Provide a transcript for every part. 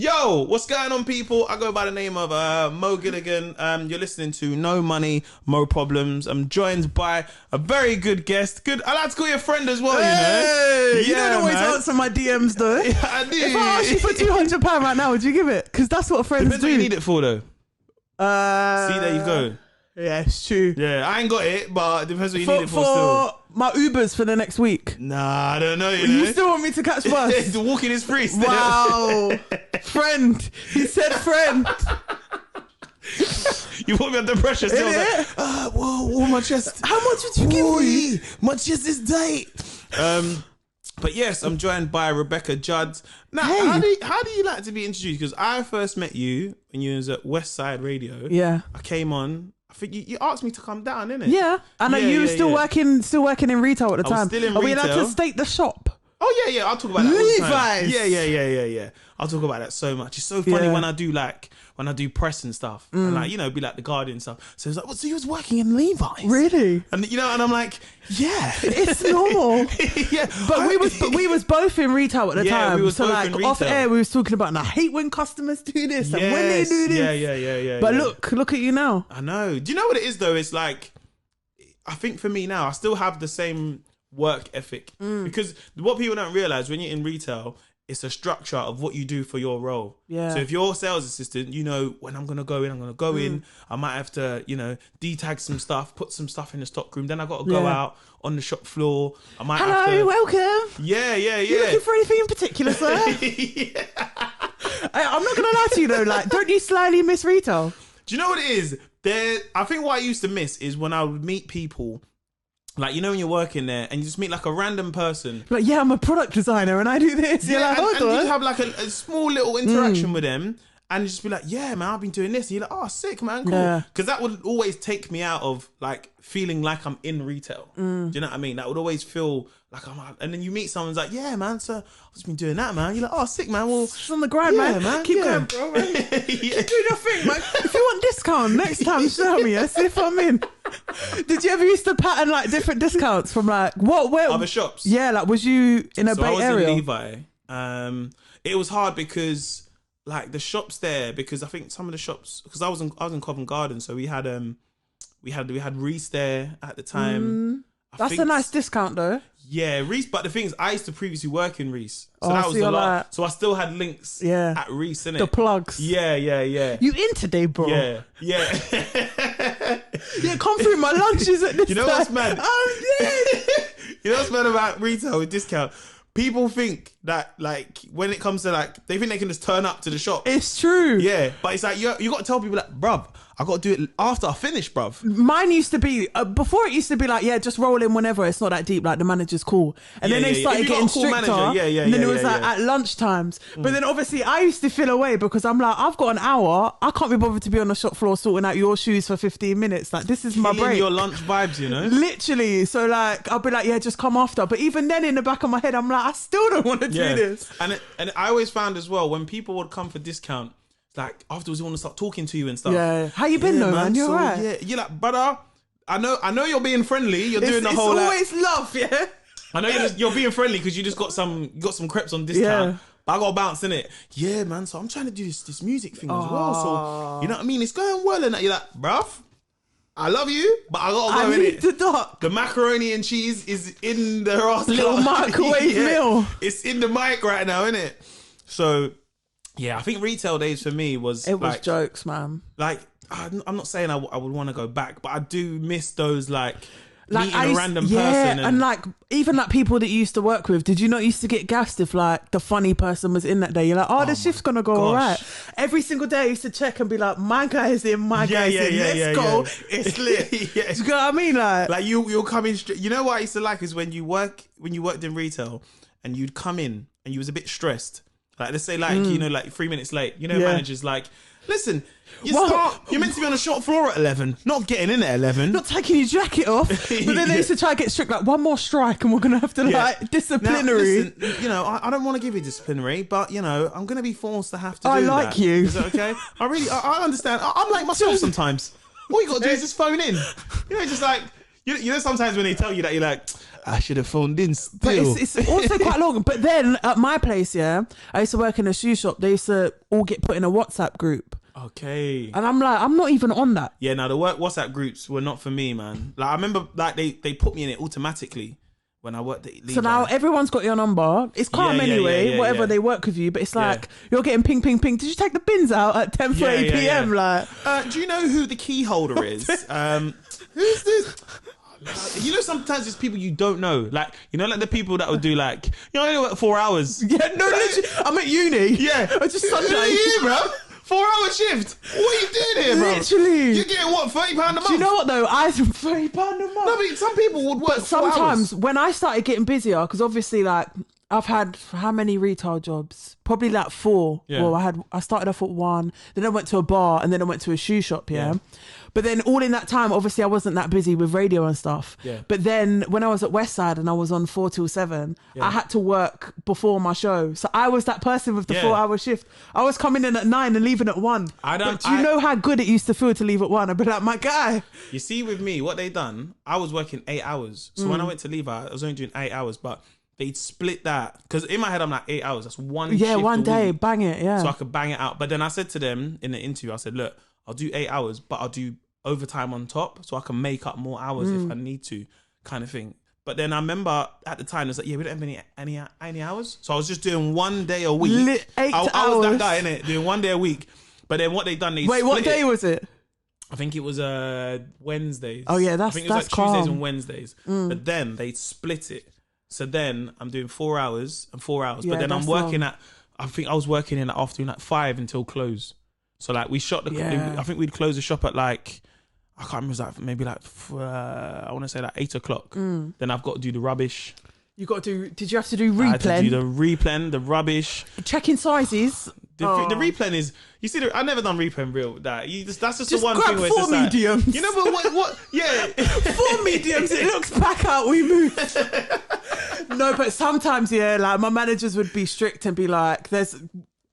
Yo, what's going on, people? I go by the name of Mo Gilligan. You're listening to No Money, Mo Problems. I'm joined by a very good guest. I like to call you a friend as well, Hey, you don't always answer my DMs, though. Yeah, I do. If I ask you for £200 right now, would you give it? Because that's what friends Depends do. what you need it for, though. See, there you go. Yeah, it's true. Yeah, I ain't got it, but it depends what you need it for still. For my Ubers for the next week. Nah, I don't know. You still want me to catch bus? The walking is free still. Wow. Friend. He said friend. You put me under pressure still. Whoa, my chest. How much would you give me? My chest is tight. But yes, I'm joined by Rebecca Judd. Now, Hey. how do you like to be introduced? Because I first met you when you was at West Side Radio. Yeah. I came on. I think you asked me to come down, innit? Yeah. I know you were still working in retail at the time. was still in Are we allowed retail. to state the shop? Oh yeah, I'll talk about that all the time. Levi's. Yeah. I'll talk about that so much. It's so funny when I do press and stuff, and be like the Guardian stuff. So it's like, so you was working in Levi's, Really? And and I'm like, yeah, It's normal. yeah. But we was both in retail at the time. we was so both like in retail. off air we was talking about, and I hate when customers do this and when they do this. Yeah. But look at you now. I know. Do you know what it is though? It's like, I think for me now, I still have the same work ethic because what people don't realize when you're in retail, it's a structure of what you do for your role. Yeah. So if you're a sales assistant, you know when I'm gonna go in. I might have to, detag some stuff, put some stuff in the stock room. Then I got to go out on the shop floor. I might have to. Welcome. Yeah. You looking for anything in particular, sir? I'm not gonna lie to you though. Like, don't you slightly miss retail? Do you know what it is? I think what I used to miss is when I would meet people. Like, when you're working there and you just meet like a random person. Like, yeah, I'm a product designer and I do this. You're like, hold on. You have like a small little interaction with them and you just be like, yeah, man, I've been doing this. And you're like, oh, sick, man, cool. Yeah. Because that would always take me out of like feeling like I'm in retail. Do you know what I mean? That would always feel like I'm out. And then you meet someone's like, yeah, man, so I've just been doing that, man. You're like, oh, sick, man. Well, it's on the grind, man. Keep going, bro, man. Keep doing your thing, man. If you want discount next time, show me. Yeah? See if I'm in. Did you ever used to pattern like different discounts from like where other shops? Yeah, like was you in a Bay area? I was in Levi. It was hard because like the shops there, because I think some of the shops, because I was in Covent Garden, so we had Reese there at the time. That's a nice discount though. Yeah, Reese. But the thing is, I used to previously work in Reese, so that was so a lot. like, so I still had links. At Reese, innit? The plugs. Yeah. You in today, bro? Yeah. Yeah, come through. My lunch is at this. You know what's mad? I'm dead. You know what's mad about retail with discount? People think that like when it comes to like, they think they can just turn up to the shop. It's true. Yeah, but it's like you got to tell people like, bruv, I got to do it after I finish, bruv. Mine used to be before. It used to be like, yeah, just roll in whenever. It's not that deep. Like the manager's cool, and then they started getting stricter. And then it was like at lunch times. But then obviously I used to feel away because I'm like, I've got an hour. I can't be bothered to be on the shop floor sorting out your shoes for 15 minutes. Like this is my break. Your lunch vibes, Literally. So like I'll be like, yeah, just come after. But even then, in the back of my head, I'm like, I still don't want to do this. And I always found as well when people would come for discount, like afterwards they want to start talking to you and stuff. Yeah. How you been though, man? You're right. Yeah, you're like, brother, I know you're being friendly. You're doing the whole. It's always love, yeah. I know you're being friendly because you just got some crepes on discount. Yeah. But I got to bounce in it. Yeah, man. So I'm trying to do this music thing as well. So you know what I mean? It's going well and that. You're like, bruv, I love you, but I gotta go in it. To duck. The macaroni and cheese is in the little microwave meal. It's in the mic right now, isn't it? So yeah, I think retail days for me was jokes, man. Like I'm not saying I would want to go back, but I do miss those like meeting a random person and like even like people that you used to work with. Did you not used to get gassed if like the funny person was in that day? You're like, the shift's gonna go all right. Every single day I used to check and be like, my guy's in, my guy's in. Let's go. It's lit. Do you know what I mean? Like you'll come in straight. You know what I used to like is when you worked in retail and you'd come in and you was a bit stressed. Like let's say like like 3 minutes late. Managers like, listen, you're meant to be on the shop floor at 11, not getting in at 11, not taking your jacket off. But then they used to try to get strict, like one more strike and we're gonna have to like disciplinary. Now, listen, I don't want to give you disciplinary, but I'm gonna be forced to have to. I do like that. you. Is that okay? I understand. I'm like myself sometimes. All you gotta do is just phone in. Just like You know, sometimes when they tell you that, you're like, I should have phoned in still. But it's also quite long. But then at my place, I used to work in a shoe shop. They used to all get put in a WhatsApp group. Okay. And I'm like, I'm not even on that. Yeah, now the WhatsApp groups were not for me, man. Like I remember, like they put me in it automatically when I worked at Levi. So now everyone's got your number. It's calm anyway, whatever they work with you. But it's like you're getting ping, ping, ping. Did you take the bins out at 10:30 p.m? Like, do you know who the key holder is? Who's this? You know, sometimes it's people you don't know. Like, you know, like the people that would do like, I only work 4 hours. Yeah, no, literally, I'm at uni. Yeah. I just Sunday. Yeah, bro. 4-hour shift. What are you doing here, bro? Literally. You're getting what, £30 a month? Do you know what though? £30 a month. No, but some people would work 4 sometimes hours. When I started getting busier, because obviously like I've had how many retail jobs? Probably like 4. Yeah. Well, I started off at 1, then I went to a bar, and then I went to a shoe shop. Yeah. But then all in that time, obviously I wasn't that busy with radio and stuff. Yeah. But then when I was at Westside and I was on 4 till 7, I had to work before my show. So I was that person with the 4-hour shift. I was coming in at 9 and leaving at 1. But do you know how good it used to feel to leave at 1? I'd be like, my guy. You see, with me, what they done, I was working 8 hours. So when I went to Levi, I was only doing 8 hours, but they'd split that. Because in my head, I'm like, 8 hours. That's one shift. Yeah, one day. Week. Bang it, yeah. So I could bang it out. But then I said to them in the interview, I said, look, I'll do 8 hours, but I'll do overtime on top so I can make up more hours if I need to, kind of thing. But then I remember at the time, it was like, we don't have any hours. So I was just doing 1 day a week. 8 hours. I was that guy, innit? Doing 1 day a week. But then what they done, they Wait, what day was it? I think it was Wednesdays. Oh yeah, I think it was like calm. Tuesdays and Wednesdays. But then they split it. So then I'm doing 4 hours and 4 hours. But then I'm working I think I was working in the afternoon at 5 until close. So like we shot I think we'd close the shop at like, I can't remember, it was like maybe like I want to say like 8 o'clock. Then I've got to do the rubbish. You got to do. Did you have to do replen? I had to do the replen, the rubbish, checking sizes. The replen is, you see, I never done replen real. That's just the one grab thing where 4 it's just mediums. Like, you know, but what? Yeah, 4 mediums. It looks back out. We move. No, but sometimes, like my managers would be strict and be like, "There's."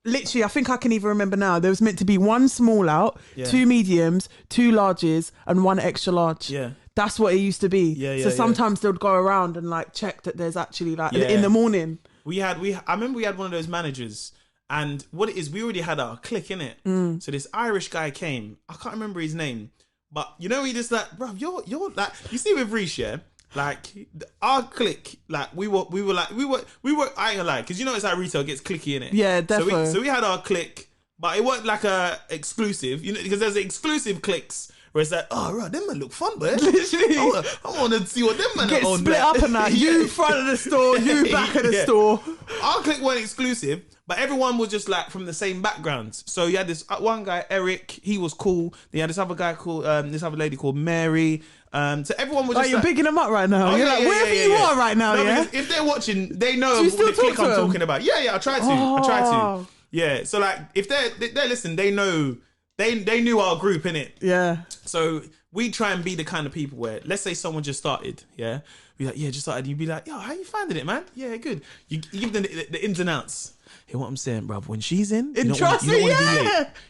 Literally, I think I can even remember now. There was meant to be 1 small out, 2 mediums, 2 larges, and 1 extra large. Yeah. That's what it used to be. So sometimes they would go around and like check that there's actually like in the morning. I remember we had one of those managers, and what it is, we already had our clique innit. So this Irish guy came. I can't remember his name, but you know, he just like, bro, you're like, you see with Reece, like our clique, like we were I ain't gonna lie, because you know it's like retail gets cliquey in it. Yeah, definitely. So we had our clique, but it wasn't like a exclusive, you know, because there's exclusive cliques where it's like, oh right, them man look fun, but literally, I want to see what them man get are on split there. up and that. You front of the store, you back of the store. Our clique weren't exclusive, but everyone was just like from the same backgrounds. So you had this one guy, Eric, he was cool. Then you had this other guy called this other lady called Mary. So everyone was just you're bigging them up right now. You're like, wherever you are right now, no, if they're watching, they know the clique I'm talking about. Yeah, I try to. Yeah, so like if they're listening, they know they knew our group, innit? Yeah. So we try and be the kind of people where, let's say someone just started, yeah? Be like, just started. You'd be like, yo, how you finding it, man? Yeah, good. You give them the ins and outs. Hear what I'm saying, bruv? When she's in, you don't want to be late.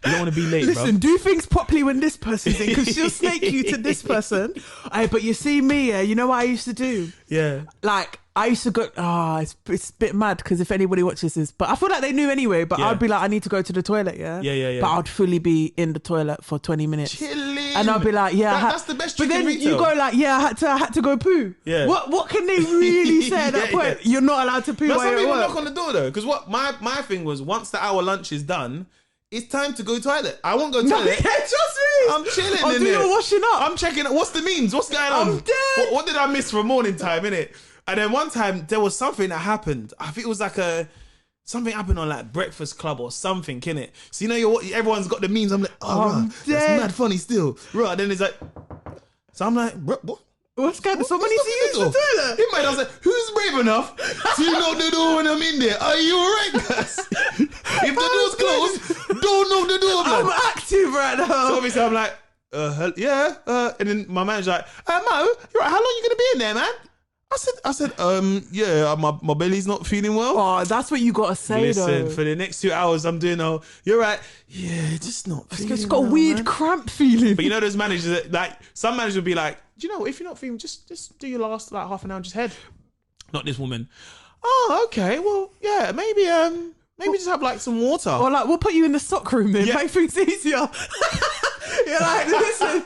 You don't want to be late, Listen, bruv. do things properly when this person's in, because she'll snake you to this person. But you see me, you know what I used to do? Yeah. Like, I used to go, it's a bit mad, because if anybody watches this, but I feel like they knew anyway, but I'd be like, I need to go to the toilet, Yeah. But I'd fully be in the toilet for 20 minutes. Chilling. And I'd be like, that's the best trick in retail. But then you go like, I had to go poo. Yeah. What can they really say at that point? You're not allowed to poo while some you're people at work. knock on the door though, because what my thing was, once the hour lunch is done, it's time to go toilet. I won't go toilet. Trust me. I'm chilling I'll in do there. your washing up. I'm checking what's the memes, what's going on. I'm dead. What did I miss for morning time, innit? And then one time there was something that happened. I think it was like something happened on like Breakfast Club or something, innit? So you know everyone's got the memes. I'm like, that's mad funny still. Right, then it's like, so I'm like, bro, what? What's going on? Somebody see you in the toilet. He might have said, who's brave enough to knock the door when I'm in there? Are you alright, guys? If the door's closed, don't knock the door, man. I'm active right now. So obviously I'm like, and then my manager's like, Mo, you're right, how long you gonna be in there, man? I said, my belly's not feeling well. Oh, that's what you gotta say. Listen, for the next 2 hours, I'm doing you're right. Yeah, just not feeling It's got a weird cramp feeling. But you know those managers that, like, some managers will be like, do you know what? If you're not feeling, just do your last like half an hour, just head. Not this woman. Oh, okay. Well, yeah, maybe just have like some water. Or like, we'll put you in the stock room then, make things easier. You're like, listen,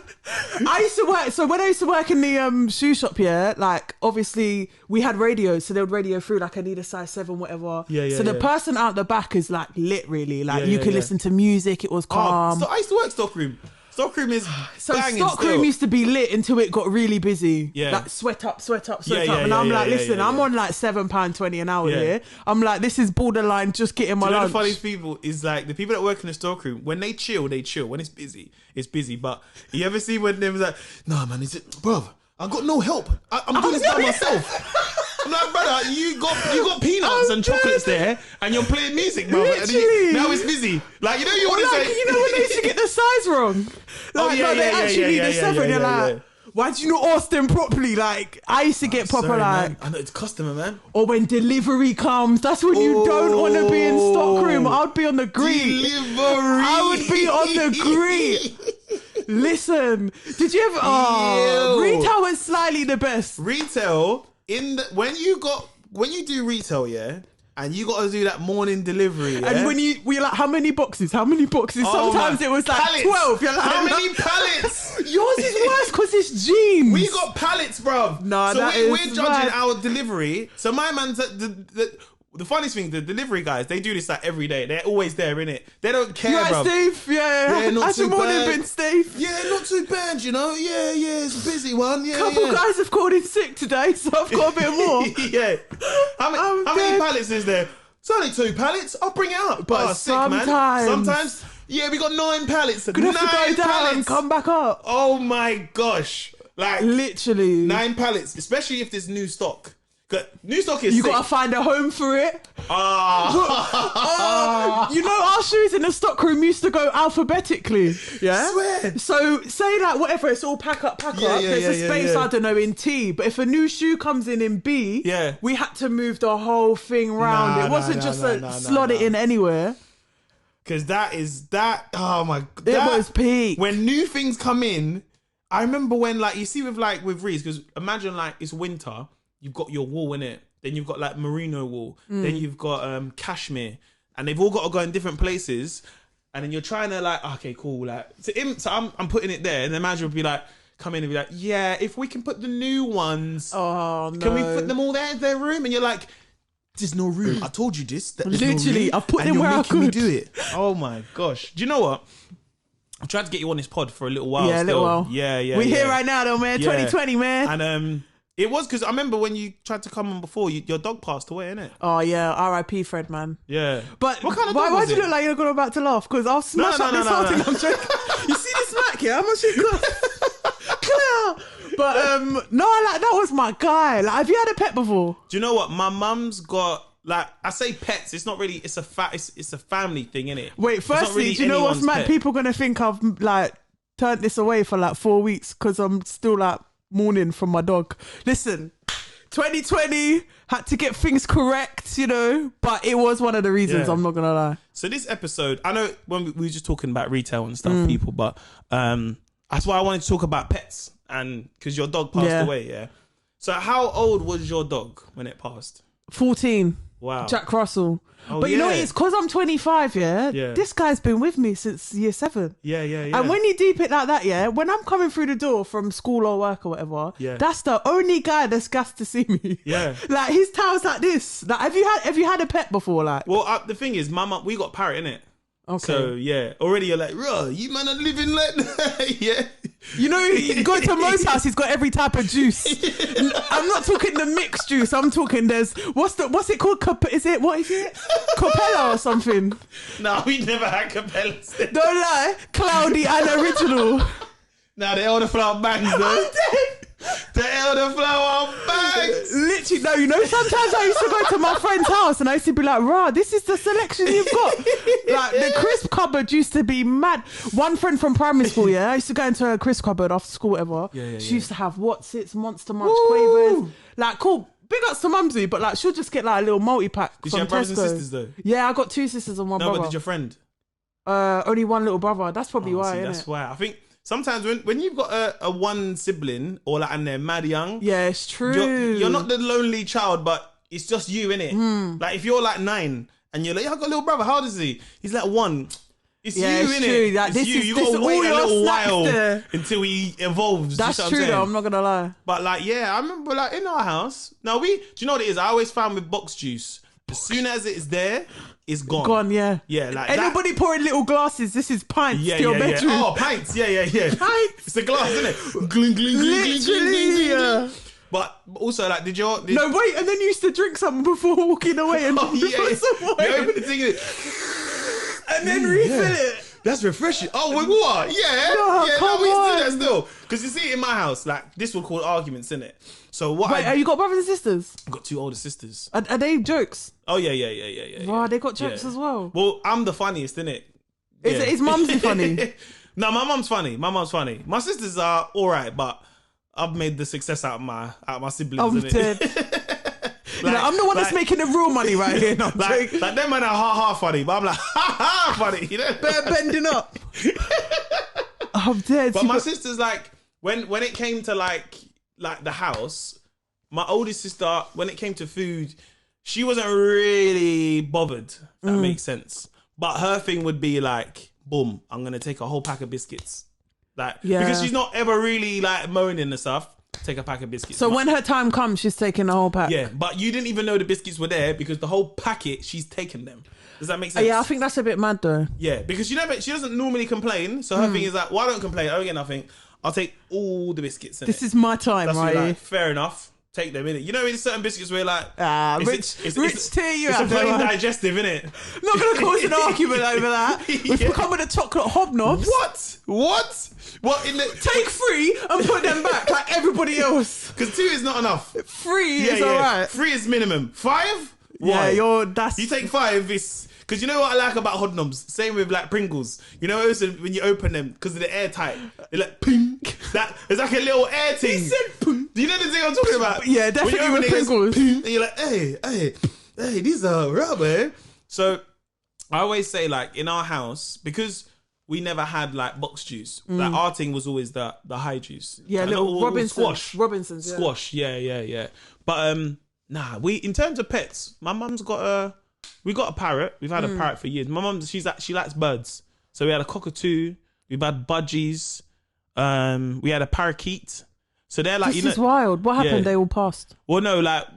I used to work, so when I used to work in the shoe shop, like obviously we had radios, so they would radio through like I need a size 7, whatever. So the person out the back is like lit really, like you could listen to music, it was calm. So I used to work stockroom. Stockroom is so stockroom used to be lit until it got really busy. Like sweat up. And I'm like, listen, I'm on like £7.20 an hour here. I'm like, this is borderline just getting my lunch. The funniest people is like the people that work in the stockroom. When they chill, they chill. When it's busy, it's busy. But you ever see when they was like, nah, man, is it, bruv? I got no help. I'm doing this by myself. I'm like, brother, you got peanuts and chocolates there, and you're playing music, bro. Now it's busy. Like, you know, you want to say, you know, when they used to get the size wrong. Like, they actually need the 7. You're like, why did you not ask them properly? Like, I used to get proper, sorry, like, man. I know it's customer, man. Or when delivery comes, that's when you don't want to be in stockroom. I'd be on the green. Delivery. I would be on the green. Listen, did you ever? Retail was slightly the best. Retail when you do retail, and you got to do that morning delivery, and we're like, how many boxes? Sometimes it was like pallets. 12. You're like, how many pallets? Yours is worse because it's jeans. We got pallets, bruv. No, so we're judging our delivery. So my man's the funniest thing, the delivery guys, they do this like every day. They're always there, innit? They don't care, bruv. Steve? Yeah, not too bad. Been Steve? Yeah, not too bad, you know? Yeah, it's a busy one. Yeah, Couple guys have called in sick today, so I've got a bit more. How many pallets is there? It's only 2 pallets. I'll bring it up. But sometimes, we got 9 pallets. Gonna have to go down and come back up. Oh my gosh. Like, literally 9 pallets, especially if there's new stock. New stock is you gotta find a home for it. You know, our shoes in the stockroom used to go alphabetically. Yeah. Swear. So say like whatever, it's all pack up. There's a space, I don't know, in T. But if a new shoe comes in B, we had to move the whole thing round. It wasn't just slot it in anywhere. Because oh my god. It was peak. When new things come in, I remember when like you see with Reeds, because imagine like it's winter. You've got your wool in it. Then you've got like merino wool. Then you've got cashmere, and they've all got to go in different places. And then you're trying to like, okay, cool. Like, so I'm putting it there, and the manager would be like, come in and be like, yeah, if we can put the new ones, can we put them all there in their room? And you're like, there's no room. I told you this. Literally, I put them where I could. Me do it. Oh my gosh. Do you know what? I tried to get you on this pod for a little while. Yeah, a little while. Yeah. We're here right now, though, man. 2020, man. And it was because I remember when you tried to come on before, your dog passed away, innit? Oh, yeah. R.I.P. Fred, man. Yeah. But what kind of why do you look like you're about to laugh? Because I'll smash up this whole thing. I'm joking. You see this Mac here? How much it cost? Clear. But, no, like, that was my guy. Like, have you had a pet before? Do you know what? My mum's got, like, I say pets. It's not really, it's a family thing, innit? Wait, firstly, really do you know what's mad? People going to think I've, like, turned this away for, like, 4 weeks because I'm still, like, mourning from my dog. Listen, 2020 had to get things correct, you know, but it was one of the reasons. I'm not gonna lie. So this episode, I know when we were just talking about retail and stuff, people, but that's why I wanted to talk about pets, and because your dog passed away. So how old was your dog when it passed? 14. Wow. Jack Russell. But you know, it's because I'm 25, this guy's been with me since year 7. Yeah. And when you deep it like that, when I'm coming through the door from school or work or whatever, that's the only guy that's gassed to see me. Yeah. Like, his tail's like this. Like, have you had a pet before? Like, well, the thing is, we got Parrot, innit? Okay. So, already you're like, you man are living like that. Yeah. You know, you go to Mo's house, he's got every type of juice. I'm not talking the mixed juice. I'm talking what's it called? What is it? Capella or something? No, we never had Capellas. Don't lie. Cloudy and original. Nah, the elderflower bangs though. The elderflower bangs. Literally, no, you know, sometimes I used to go to my friend's house and I used to be like, rah, this is the selection you've got. Like, the crisp cupboard used to be mad. One friend from primary school, I used to go into a crisp cupboard after school, whatever. She used to have Watsits, Monster Munch, Quavers. Like, cool. Big ups to Mumsy, but like, she'll just get like a little multi-pack Did from you have brothers Tesco. and sisters though? Yeah, I got 2 sisters and one brother. No, but did your friend? Only one little brother. That's probably why, That's why. I think sometimes when you've got a one sibling or like and they're mad young. Yeah, it's true. You're not the lonely child, but it's just you, innit? Like if you're like 9 and you're like, I've got a little brother. How old is he? He's like 1. It's you, innit? Like, it's you. You got to wait a little while until he evolves. That's true, though. I'm not gonna lie. But like, yeah, I remember like in our house. Now do you know what it is? I always found with box juice, as soon as it is there, it's gone. Gone, yeah. Yeah, like anybody pouring little glasses. This is pints to your bedroom. Yeah. Oh, pints. Yeah. Pints. It's a glass, isn't it? Gling, gling, gling, gling, gling. But also, like, no, wait, and then you used to drink something before walking away and put some water. You open the thing and then refill it. That's refreshing. Oh, with water? Yeah. No, We used to do that still. Because you see it in my house, like, this would cause arguments, innit? So what? Wait, you got brothers and sisters? I've got 2 older sisters. Are they jokes? Oh, yeah. Wow, they got jokes as well. Well, I'm the funniest, innit? Is Mumsy funny? No, my mum's funny. My sisters are all right, but I've made the success out of my siblings. I'm dead. I'm the one that's making the real money right here. No, like them man are ha funny, but I'm like ha funny. You know, bending up. I'm dead. But my sister's like when it came to like the house, my oldest sister, when it came to food, she wasn't really bothered. If that makes sense. But her thing would be like, boom, I'm gonna take a whole pack of biscuits. Because she's not ever really like moaning and stuff. Take a pack of biscuits. So when her time comes, she's taking the whole pack. Yeah, but you didn't even know the biscuits were there because the whole packet, she's taken them. Does that make sense? Yeah, I think that's a bit mad though. Yeah, because she doesn't normally complain. So her thing is like, well, I don't complain. I don't get nothing. I'll take all the biscuits. This is my time, that's right? Like, fair enough. Take them, innit? You know, in certain biscuits where like, rich tea you have. It's a plain there, digestive, innit? Not gonna cause an argument over that. We've become with the chocolate hobnobs. What in the take 3 and put them back like everybody else? Because 2 is not enough. 3 is alright. 3 is minimum. 5? Why? Yeah, you take 5. It's because you know what I like about hobnobs. Same with like Pringles. You know, also when you open them because they're airtight, they're like pink. That it's like a little air thing. He said pink. Do you know the thing I'm talking about? Yeah, definitely. When you open Pringles, and you're like, hey, these are rubber. So I always say like in our house because we never had like box juice. Like our thing was always the high juice. Yeah, little Robinsons. Robinsons. Yeah. Squash. Yeah. But in terms of pets, my mum's got we got a parrot. We've had a parrot for years. My mum, she likes birds. So we had a cockatoo. We've had budgies. We had a parakeet. So they're like, this is wild. What happened? They all passed. Well, no, like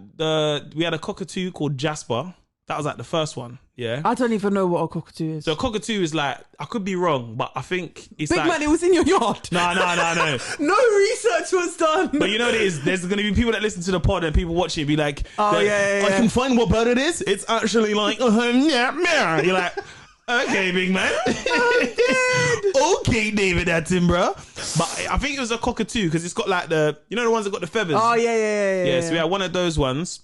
we had a cockatoo called Jasper. That was like the first one. Yeah. I don't even know what a cockatoo is. So a cockatoo is like, I could be wrong, but I think it's Big like... man, it was in your yard. No. No research was done. But you know what it is? There's going to be people that listen to the pod and people watching it be like, yeah. I can find what bird it is. It's actually like, yeah. You're like, okay, big man. Okay, David Attenborough. But I think it was a cockatoo because it's got like the ones that got the feathers. Oh, yeah. So we had one of those ones.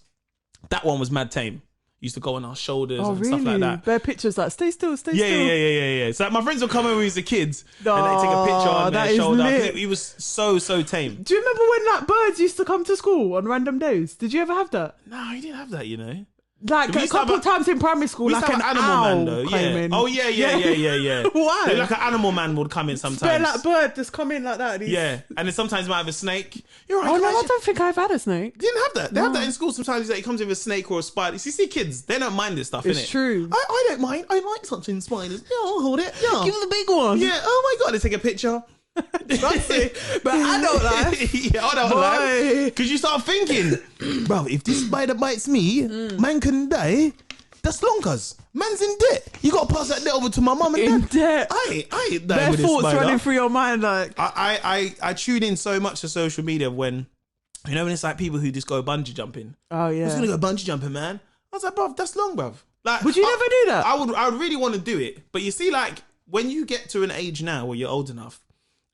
That one was mad tame. Used to go on our shoulders and stuff like that. Bare pictures like, stay still. Yeah. So like, my friends would come when we was a kids and they take a picture on their shoulder. He was so tame. Do you remember when like birds used to come to school on random days? Did you ever have that? No, you didn't have that, you know. Like a couple of times in primary school, like an animal man though. Yeah. Oh yeah. Why? Like an animal man would come in sometimes. Bare like bird just come in like that. Yeah, and then sometimes might have a snake. You're right. Oh no, I don't think I've had a snake. You didn't have that. They have that in school sometimes. Like, it comes with a snake or a spider. You see kids, they don't mind this stuff. It's true. I don't mind. I like something spiders. Yeah, I'll hold it. Yeah, give them the big one. Yeah. Oh my god, they take a picture. Trust it. But adult life. Yeah, adult life. Because you start thinking, bro, if this spider bites me, man can die. That's long, cuz. Man's in debt. You got to pass that debt over to my mum and dad. In debt. I ain't dying with this thoughts spider. running through your mind like. I tune in so much to social media when it's like people who just go bungee jumping. Oh, yeah. Who's going to go bungee jumping, man? I was like, bruv, that's long, bruv. Like, would you never do that? I would really want to do it. But you see, like, when you get to an age now where you're old enough,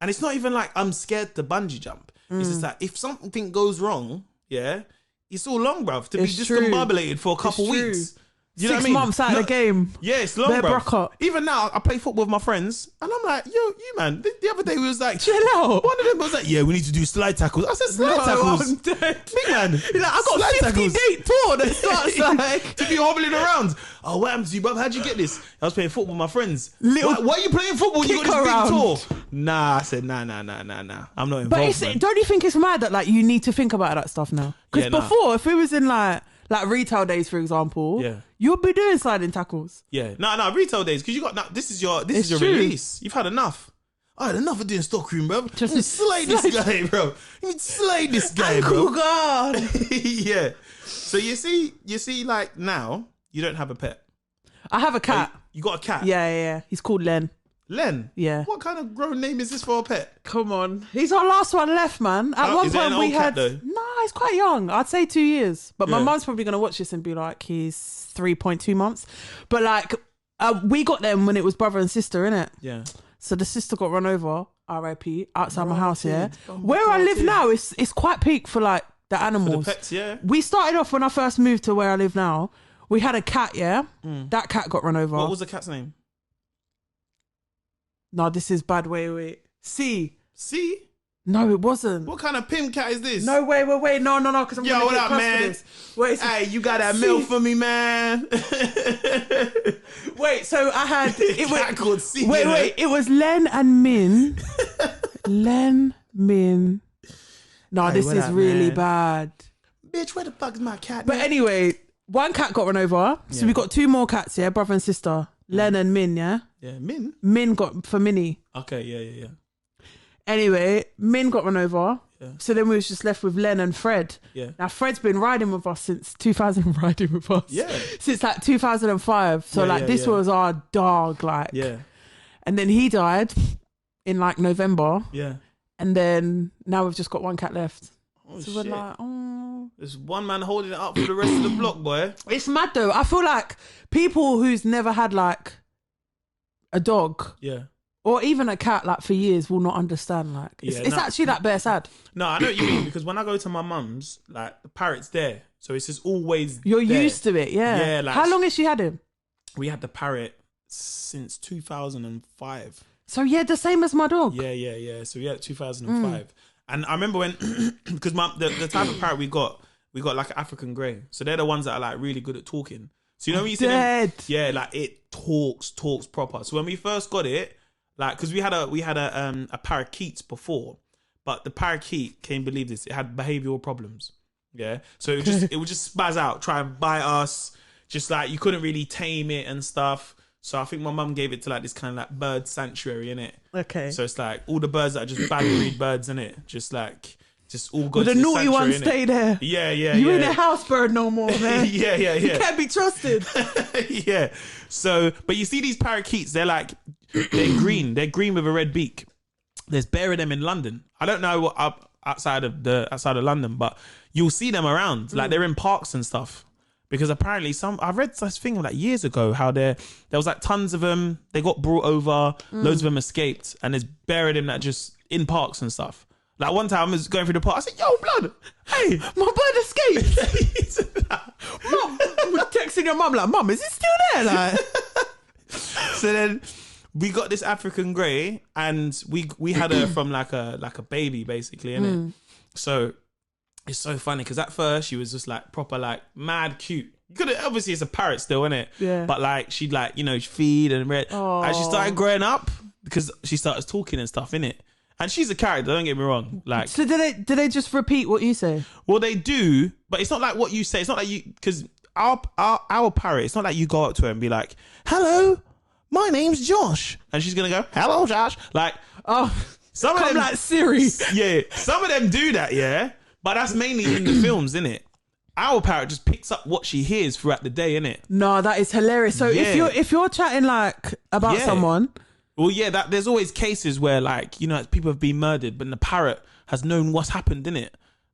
and it's not even like I'm scared to bungee jump. It's just like, if something goes wrong, it's all long, bruv, to be discombobulated for a couple weeks. You know 6 what I mean? months out of the game. Yeah, it's long, They're bro. broke up. Even now, I play football with my friends, and I'm like, yo, you man. The other day we was like, chill out. One of them was like, yeah, we need to do slide tackles. I said, slide tackles. I'm dead. Big man. You're like, I got a 50-date tour that starts like to be hobbling around. Oh, what happened to you, bruv? How'd you get this? I was playing football with my friends. Little why are you playing football when you got this big tour? Nah, I said, nah. I'm not involved. But don't you think it's mad that like you need to think about that stuff now? Because before, if we was in like retail days, for example, you'll be doing sliding tackles. Yeah, no, retail days, because you got this is your release. You've had enough. I had enough of doing stockroom, bro. Just slay this guy, bro. You need to slay this guy, bro. God. Yeah. So you see, like now you don't have a pet. I have a cat. You got a cat? Yeah. He's called Len. Len? Yeah. What kind of grown name is this for a pet? Come on. He's our last one left, man. At one point we had... Nah, he's quite young. I'd say 2 years. But my mum's probably going to watch this and be like, he's 3.2 months. But like, we got them when it was brother and sister, innit? Yeah. So the sister got run over, RIP, outside my house, yeah? Where I live now, it's quite peak for like the animals. For the pets, yeah. We started off when I first moved to where I live now. We had a cat, yeah? That cat got run over. What was the cat's name? No, this is bad. Wait. C? No, it wasn't. What kind of pimp cat is this? No, wait. No, because I'm going to get cussed for this. Wait, hey, you got that milk for me, man. Wait, so I had... cat called C. Wait. It was Len and Min. Len, Min. No, this is really bad. Bitch, where the fuck is my cat? But anyway, one cat got run over. So we got 2 more cats, yeah? Brother and sister. Len and Min, yeah? Yeah, Min? Min got for Minnie. Okay, yeah. Anyway, Min got run over. Yeah. So then we was just left with Len and Fred. Yeah. Now Fred's been riding with us since 2000. Yeah. Since like 2005. So this was our dog, like. Yeah. And then he died in like November. Yeah. And then now we've just got 1 cat left. Oh, so shit. We're like, oh. There's one man holding it up for the rest of the block, boy. It's mad though. I feel like people who's never had like a dog. Yeah. Or even a cat, like, for years, will not understand. Like, it's actually that bare sad. No, I know what you mean, because when I go to my mum's, like, the parrot's there, so it's just always. You're there. used to it, yeah. Yeah. Like, how long has she had him? We had the parrot since 2005. So yeah, the same as my dog. Yeah. So we had it 2005, and I remember when, because the type of parrot we got like an African grey, so they're the ones that are like really good at talking. So you know when you see them, yeah, like it talks proper. So when we first got it. Like, because we had a parakeet before, but the parakeet, can't believe this, it had behavioural problems. Yeah, so it would just spaz out, try and bite us. Just like you couldn't really tame it and stuff. So I think my mum gave it to like this kind of like bird sanctuary, innit? Okay. So it's like all the birds that are just bad breed birds, innit? Just all go. But the naughty ones stay there. Yeah. You ain't a house bird no more, man. Yeah. You can't be trusted. Yeah. So, but you see these parakeets, they're green. They're green with a red beak. There's bare of them in London. I don't know what up outside of London, but you'll see them around. Like they're in parks and stuff. Because apparently I read this thing like years ago how there was like tons of them. They got brought over. Loads of them escaped, and there's bare of them that just in parks and stuff. Like one time I was going through the park. I said, "Yo, blood, hey, my bird escaped." Mum, texting your mum like, "Mum, is it still there?" Like, so then we got this African grey, and we had her from like a baby basically, innit? So it's so funny because at first she was just like proper like mad cute. Obviously it's a parrot still, innit? Yeah. But like she'd like feed and read. As she started growing up, because she started talking and stuff, innit? And she's a character, don't get me wrong. Like, so do they just repeat what you say? Well, they do, but it's not like what you say. It's not like you, because our parrot, it's not like you go up to her and be like, "Hello, my name's Josh," and she's gonna go, "Hello, Josh." Like, some of them like Siri. Yeah, some of them do that, yeah. But that's mainly in the films, innit? Our parrot just picks up what she hears throughout the day, innit? No, that is hilarious. So if you're chatting like about someone. Well, yeah, there's always cases where, like, people have been murdered, but the parrot has known what's happened, innit?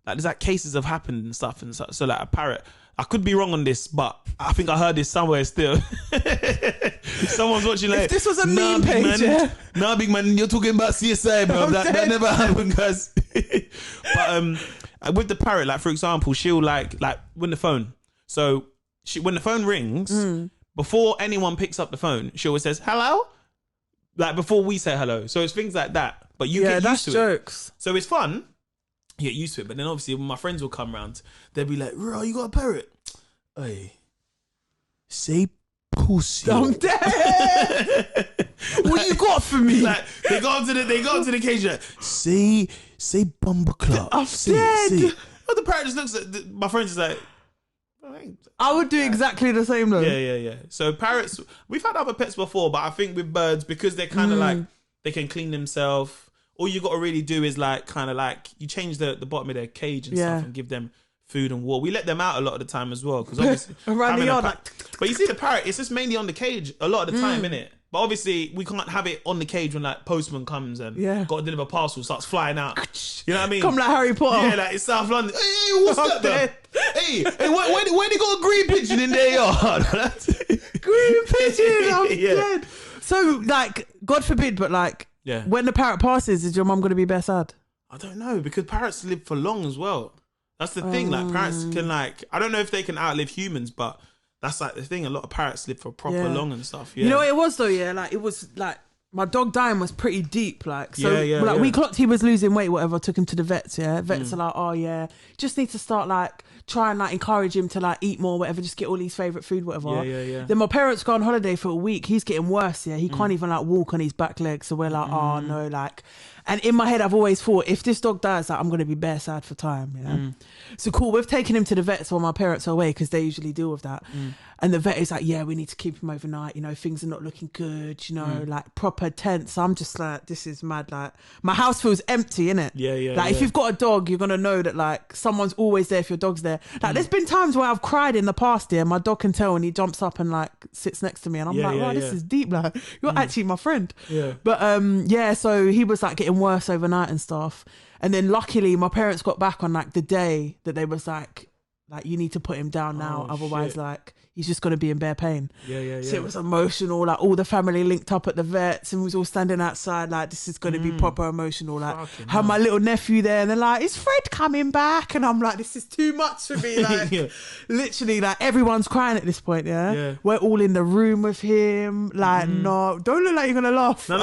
Like, there's like cases have happened and stuff, and so like a parrot. I could be wrong on this, but I think I heard this somewhere still. Someone's watching like, if this was a meme page, man, nah, big man, you're talking about CSI, bro. That never happened, guys. But with the parrot, like for example, she'll like win the phone. So when the phone rings, before anyone picks up the phone, she always says hello, like before we say hello. So it's things like that. But you get used to jokes. It. So it's fun. You get used to it. But then obviously when my friends will come round, they'll be like, "Bro, you got a parrot? Hey, say pussy." I'm dead. What you got for me? Like they go up to the cage like, say BUMBACLART. I'm dead. But the parrot just looks at my friends is like, I would do exactly the same though. Yeah. So parrots, we've had other pets before, but I think with birds, because they're kind of like, they can clean themselves. All you got to really do is like, kind of like, you change the bottom of their cage and stuff and give them food and water. We let them out a lot of the time as well. Because obviously, around the yard. But you see the parrot, it's just mainly on the cage a lot of the time, innit? But obviously, we can't have it on the cage when like postman comes and got to deliver parcel, starts flying out. You know what I mean? Come like Harry Potter. Yeah, like it's South London. Hey, what's that there? Hey, where they got a green pigeon in their yard? Green pigeon, I'm dead. So like, God forbid, but like, when the parrot passes, is your mum going to be bare sad? I don't know, because parrots live for long as well. That's the thing. Like parrots can like, I don't know if they can outlive humans, but that's like the thing. A lot of parrots live for proper long and stuff. Yeah. You know what it was though? Yeah, like it was like my dog dying was pretty deep. Like so, we clocked he was losing weight. Whatever, took him to the vets. Yeah, vets are like, oh yeah, just need to start like try and like encourage him to like eat more. Whatever, just get all his favorite food. Whatever. Yeah. Then my parents go on holiday for a week. He's getting worse. Yeah, he can't even like walk on his back legs. So we're like, oh no, like. And in my head, I've always thought, if this dog dies, like, I'm going to be bare sad for time, you know? So cool, we've taken him to the vets while my parents are away because they usually deal with that. And the vet is like, yeah, we need to keep him overnight. You know, things are not looking good, you know, like proper tense. I'm just like, this is mad. Like, my house feels empty, innit? Yeah. Like, if you've got a dog, you're going to know that, like, someone's always there if your dog's there. Like, there's been times where I've cried in the past year. My dog can tell and he jumps up and, like, sits next to me. And I'm like, wow, this is deep. Like, you're actually my friend. Yeah. But, so he was, like, getting worse overnight and stuff. And then luckily my parents got back on like the day that they was like you need to put him down now, otherwise like he's just going to be in bare pain. Yeah. So it was emotional, like all the family linked up at the vets and we was all standing outside like this is going to be proper emotional. Like had my little nephew there and they're like, is Fred coming back? And I'm like, this is too much for me. Like literally like everyone's crying at this point. Yeah. We're all in the room with him. Like no, don't look like you're going to laugh. No.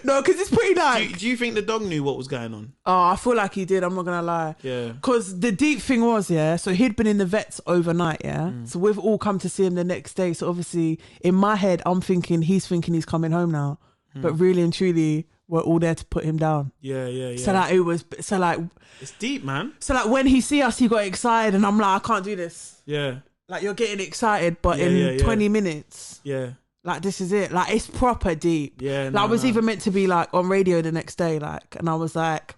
No, because it's pretty like. Do you think the dog knew what was going on? Oh, I feel like he did. I'm not gonna lie. Yeah. Because the deep thing was, so he'd been in the vets overnight. So we've all come to see him the next day. So obviously, in my head, I'm thinking he's coming home now. But really and truly, we're all there to put him down. Yeah. So like it was. So like it's deep, man. So like when he see us, he got excited, and I'm like, I can't do this. Yeah. Like you're getting excited, but in 20 minutes. Yeah. Like, this is it. Like, it's proper deep. Yeah, I was even meant to be, like, on radio the next day, like, and I was like,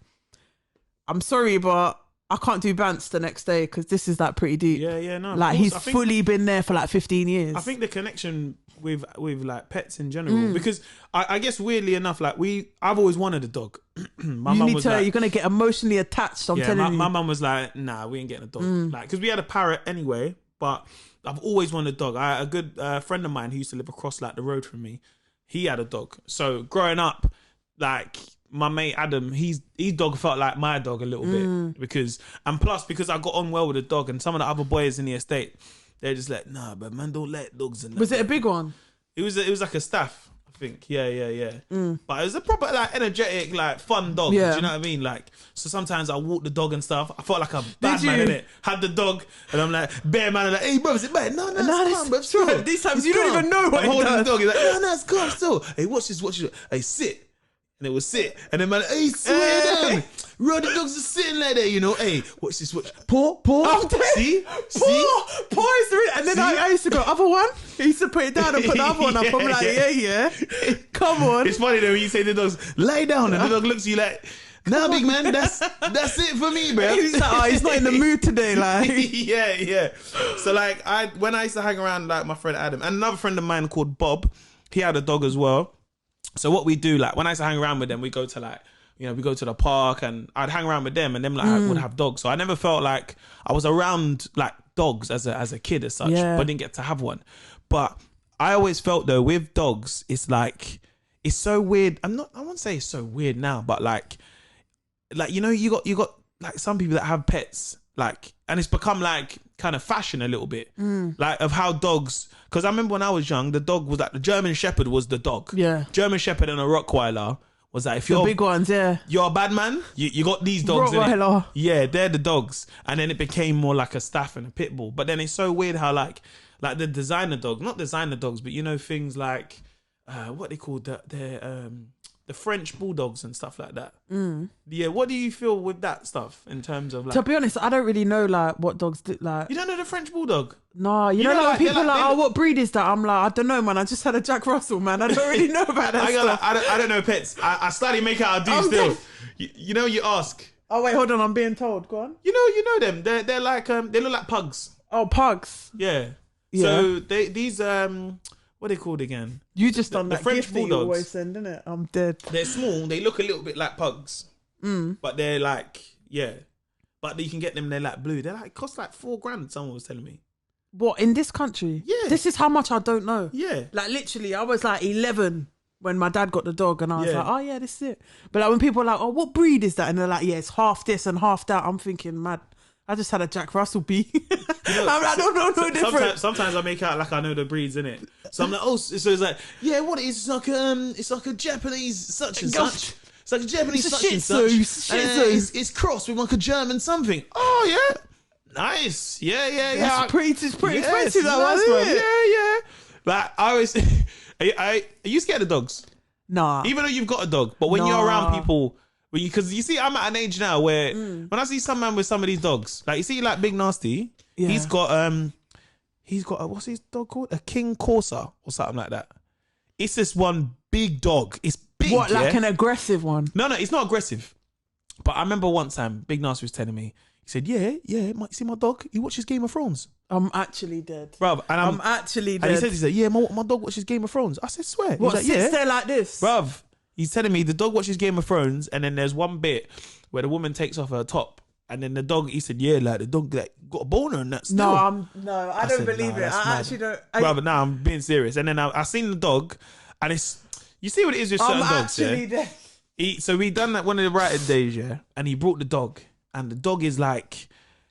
I'm sorry, but I can't do Bants the next day because this is, like, pretty deep. Yeah, no. Like, he's fully been there for, like, 15 years. I think the connection with like, pets in general, because I guess, weirdly enough, like, I've always wanted a dog. My mum was like, you're going to get emotionally attached, I'm telling you. My mum was like, nah, we ain't getting a dog. Like, because we had a parrot anyway, but I've always wanted a dog. A good friend of mine who used to live across like the road from me, he had a dog. So growing up, like my mate Adam, his dog felt like my dog a little bit because I got on well with the dog, and some of the other boys in the estate, they're just like, nah, but man, don't let dogs in. Was it a big one? It was like a staff, I think. Yeah. But it was a proper like energetic, like fun dog. Yeah. Do you know what I mean? Like, so sometimes I walk the dog and stuff. I felt like a bad man in it. Had the dog, and I'm like, bear man, like, hey bro, is it bad? No, it's calm, bro. Still. These times you don't even know what I'm holding the dog. He's like, no, it's calm still. Hey, watch this. Hey, sit. And it was sit. And then man, hey, swear down. Bro, the dogs are sitting like that, you know. Hey, watch this. Paw. See? Paw is the real. And then I used to go, other one? He used to put it down and put the other one up. I'm like, yeah. Come on. It's funny though when you say the dogs, lie down. And the dog looks at you like, nah, big man, that's it for me, bro. He's like, oh, he's not in the mood today, like. Yeah. So like, when I used to hang around like my friend Adam and another friend of mine called Bob, he had a dog as well. So what we do, like when I used to hang around with them, we go to like, we go to the park and I'd hang around with them and them like I would have dogs. So I never felt like I was around like dogs as a kid as such, but didn't get to have one. But I always felt though with dogs, it's like, it's so weird. I won't say it's so weird now, but like, you got like some people that have pets, like, and it's become like kind of fashion a little bit, like of how dogs. Because I remember when I was young, the dog was like the German Shepherd was the dog. Yeah, German Shepherd and a Rottweiler was like if you're the big ones. Yeah, you're a bad man. You got these dogs. Rottweiler. Yeah, they're the dogs, and then it became more like a Staff and a pit bull. But then it's so weird how like the designer dogs, not designer dogs, but you know things like what they call the French bulldogs and stuff like that. Yeah, what do you feel with that stuff in terms of like? To be honest, I don't really know like what dogs do. Like, you don't know the French bulldog? No, you know like people like, oh, what breed is that? I'm like, I don't know, man. I just had a Jack Russell, man. I don't really know about that stuff. I don't know pets. I slightly make out I do still. You know, you ask. Oh wait, hold on. I'm being told. Go on. You know them. They're like they look like pugs. Oh, pugs. Yeah. So these what are they called again? You just done that French gift that you always send, innit? I'm dead. They're small. They look a little bit like pugs, but they're like But you can get them. They're like blue. They're like cost like $4,000. Someone was telling me. What, in this country? Yeah. This is how much I don't know. Yeah. Like literally, I was like 11 when my dad got the dog, and I was like, oh yeah, this is it. But like when people are like, oh, what breed is that? And they're like, yeah, it's half this and half that. I'm thinking, mad. I just had a Jack Russell bee. I'm like, I don't know no different. Sometimes I make out like I know the breeds, innit? So I'm like, oh, so it's like, yeah, what it is? It's like a Japanese such and such. It's like a Japanese such and such. It's crossed with like a German something. Oh yeah. Nice. Yeah. It's pretty expensive, that nice, one, isn't it? Yeah. Like I always, are you scared of dogs? Nah. Even though you've got a dog, but when you're around people, because you see, I'm at an age now where when I see some man with some of these dogs, like you see, like Big Nasty, he's got what's his dog called? A King Corsa or something like that. It's this one big dog. It's big. What, like an aggressive one? No, it's not aggressive. But I remember one time, Big Nasty was telling me. He said, yeah, see my dog? He watches Game of Thrones. I'm actually dead. Bruv, I'm actually dead. And he said, yeah, my dog watches Game of Thrones. I said, swear. What, like, sits there like this? Bruv, he's telling me the dog watches Game of Thrones, and then there's one bit where the woman takes off her top, and then the dog, he said, yeah, like the dog like, got a boner and that still. No, I don't believe it. I actually don't. Bruv, now I'm being serious. And then I seen the dog, and it's, you see what it is with certain dogs, actually dead. So we done that one of the writing days, and he brought the dog, and the dog is like,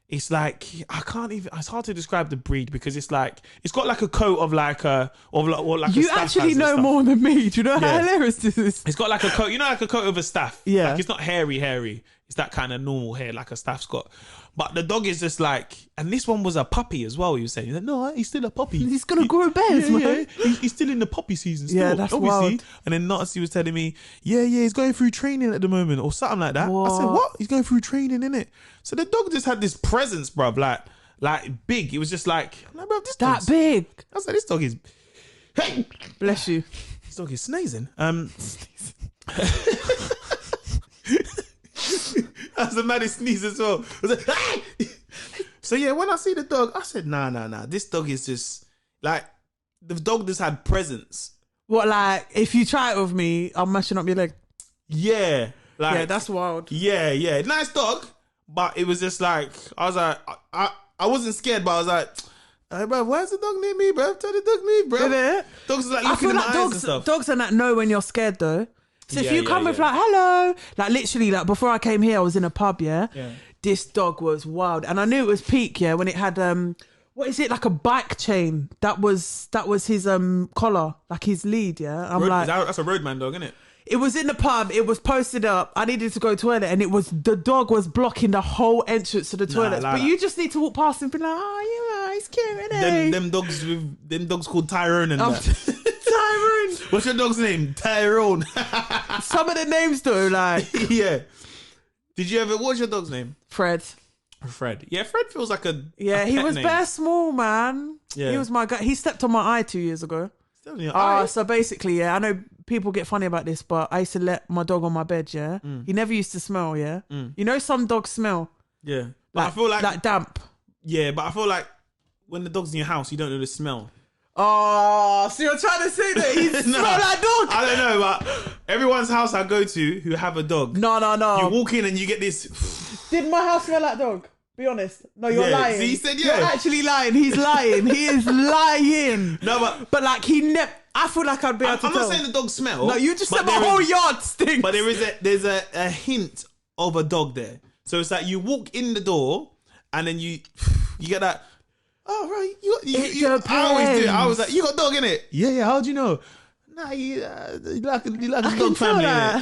it's like, I can't even, it's hard to describe the breed because it's like, it's got like a coat of like a, or like you a actually know more than me. Do you know how hilarious this is? It's got like a coat, like a coat of a staff. Yeah. Like it's not hairy. It's that kind of normal hair like a staff's got. But the dog is just like, and this one was a puppy as well, he was saying. He's like, no, he's still a puppy. He's going to grow bears, man. Yeah. He's still in the puppy season still. Yeah, that's obviously. Wild. And then Nazi was telling me, yeah, he's going through training at the moment or something like that. What? I said, what? He's going through training, innit? So the dog just had this presence, bruv, like big. It was just like bruv, this that big. I was like, this dog is, hey, bless you. This dog is sneezing. That's the maddest sneeze as well. I was like, hey! So yeah, when I see the dog, I said, nah. This dog is just like, the dog just had presence. What, like, if you try it with me, I'm mashing up your leg? Yeah. Like, yeah, that's wild. Yeah. Nice dog, but it was just like, I was like, I wasn't scared, but I was like, hey, bro, why's the dog near me, bro? Tell the dog near me, bro. Is it? Dogs are like looking in my eyes and stuff. Dogs are that know when you're scared, though. So if you come with like, hello, like literally, like before I came here, I was in a pub, yeah. This dog was wild. And I knew it was peak, yeah, when it had, what is it, like a bike chain? That was his collar, like his lead, yeah. I'm like, that's a roadman dog, isn't it? It was in the pub, it was posted up, I needed to go to the toilet, and the dog was blocking the whole entrance to the toilet. But you just need to walk past and be like, oh, yeah, he's cute, isn't he? Them dogs called Tyrone and that. Tyrone. What's your dog's name? Tyrone. Some of the names though, like. Yeah. What's your dog's name? Fred. Yeah, Fred feels like a he was bare small, man. Yeah. He was my guy. He stepped on my eye 2 years ago. So basically, yeah, I know people get funny about this, but I used to let my dog on my bed, yeah. He never used to smell, yeah. You know some dogs smell. Yeah. But I feel like damp. Yeah, but I feel like when the dog's in your house, you don't know the smell. Oh, so you're trying to say that he smell like dog? I don't know, but everyone's house I go to who have a dog. No. You walk in and you get this. Did my house smell like dog? Be honest. No, you're lying. So he said, You're actually lying. He's lying. He is lying. No, but like he never. I feel like I'd be able to tell. I'm not saying the dog smell. No, you just said my whole yard stinks. But there's a hint of a dog there. So it's like you walk in the door and then you get that. Oh right, you I always do it. I was like, you got a dog in it? Yeah. How'd you know? Nah, you like a dog family. Yeah. I'm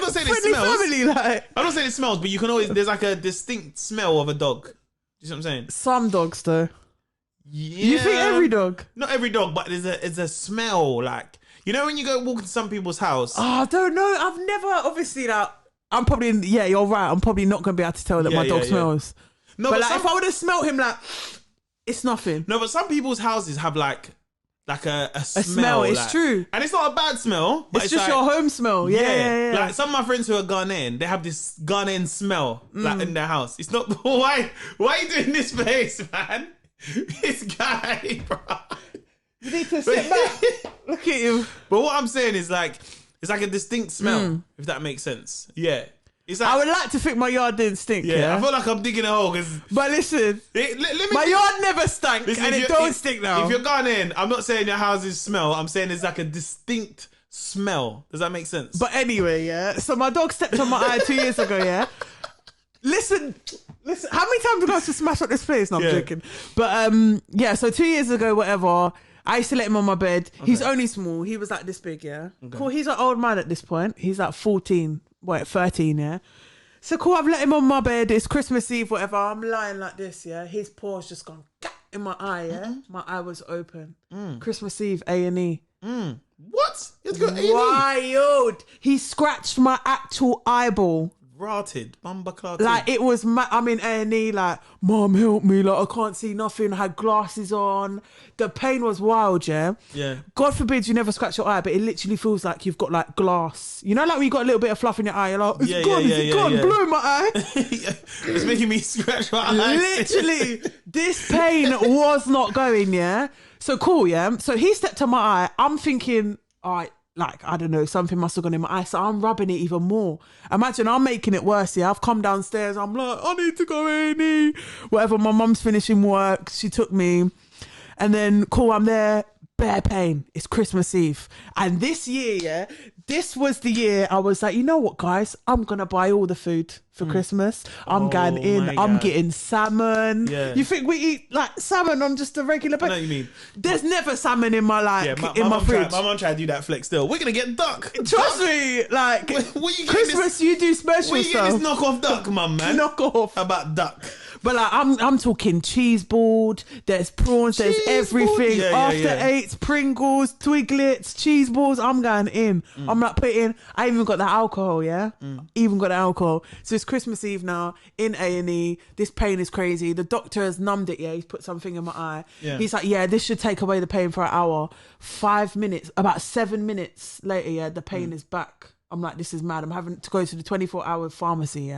not saying it smells. Family, like. I'm not saying it smells, but you can always. There's like a distinct smell of a dog. You see what I'm saying? Some dogs, though. Yeah. You think every dog? Not every dog, but it's a smell. Like, you know when you go walk into some people's house. Oh, I don't know. I've never obviously like. I'm probably you're right. I'm probably not gonna be able to tell that my dog smells. No, but like if I would have smelled him, like it's nothing. No, but some people's houses have like a smell. It's like, true, and it's not a bad smell. But it's just like, your home smell. Yeah. Like some of my friends who are Ghanaian, they have this Ghanaian smell like in their house. It's not why are you doing this face, man? This guy, bro. You need to sit back. Look at you. But what I'm saying is like. It's like a distinct smell, if that makes sense. Yeah. It's like, I would like to think my yard didn't stink. Yeah. I feel like I'm digging a hole. But listen, my yard never stank and it don't stink now. If you're Ghanaian, I'm not saying your houses smell. I'm saying it's like a distinct smell. Does that make sense? But anyway, so my dog stepped on my eye 2 years ago, Listen, how many times did I have to smash up this place? No, I'm joking. But so 2 years ago, whatever, I used to let him on my bed. Okay. He's only small. He was like this big, Okay. Cool. He's an old man at this point. He's like 13, So cool, I've let him on my bed. It's Christmas Eve, whatever. I'm lying like this, His paw's just gone in my eye, My eye was open. Christmas Eve, A&E. What? You have to go A&E? Wild. He scratched my actual eyeball. Rotted, BUMBACLART. Like it was, I'm in A&E. Like, Mom, help me! Like I can't see nothing. I had glasses on. The pain was wild. Yeah. God forbid you never scratch your eye, but it literally feels like you've got like glass. You know, like when you got a little bit of fluff in your eye. You're like, it's gone. Blue in my eye. It's making me scratch my eye. Literally, this pain was not going. So cool. So he stepped on my eye. I'm thinking, all right. Like, I don't know, something must have gone in my eye. So I'm rubbing it even more. Imagine I'm making it worse, I've come downstairs. I'm like, I need to go A&E. Whatever, my mum's finishing work. She took me. And then, cool, I'm there. Bare pain. It's Christmas Eve. And this year, this was the year I was like, you know what, guys? I'm going to buy all the food for Christmas. I'm going in. I'm getting salmon. Yeah. You think we eat like salmon on just a regular basis? I know what you mean. There's never salmon in my my fridge. My mum tried to do that flex still. We're going to get duck. Trust me. Like, Christmas, you do special stuff. Where you get this knockoff duck, man? Knockoff. How about duck? But like I'm talking cheese board, there's prawns, there's everything. After eights, Pringles, Twiglets, cheese balls, I'm going in. I'm like I even got the alcohol, Even got the alcohol. So it's Christmas Eve now, in A&E. This pain is crazy. The doctor has numbed it, He's put something in my eye. He's like, this should take away the pain for an hour. 5 minutes, about 7 minutes later, the pain is back. I'm like, this is mad. I'm having to go to the 24-hour pharmacy,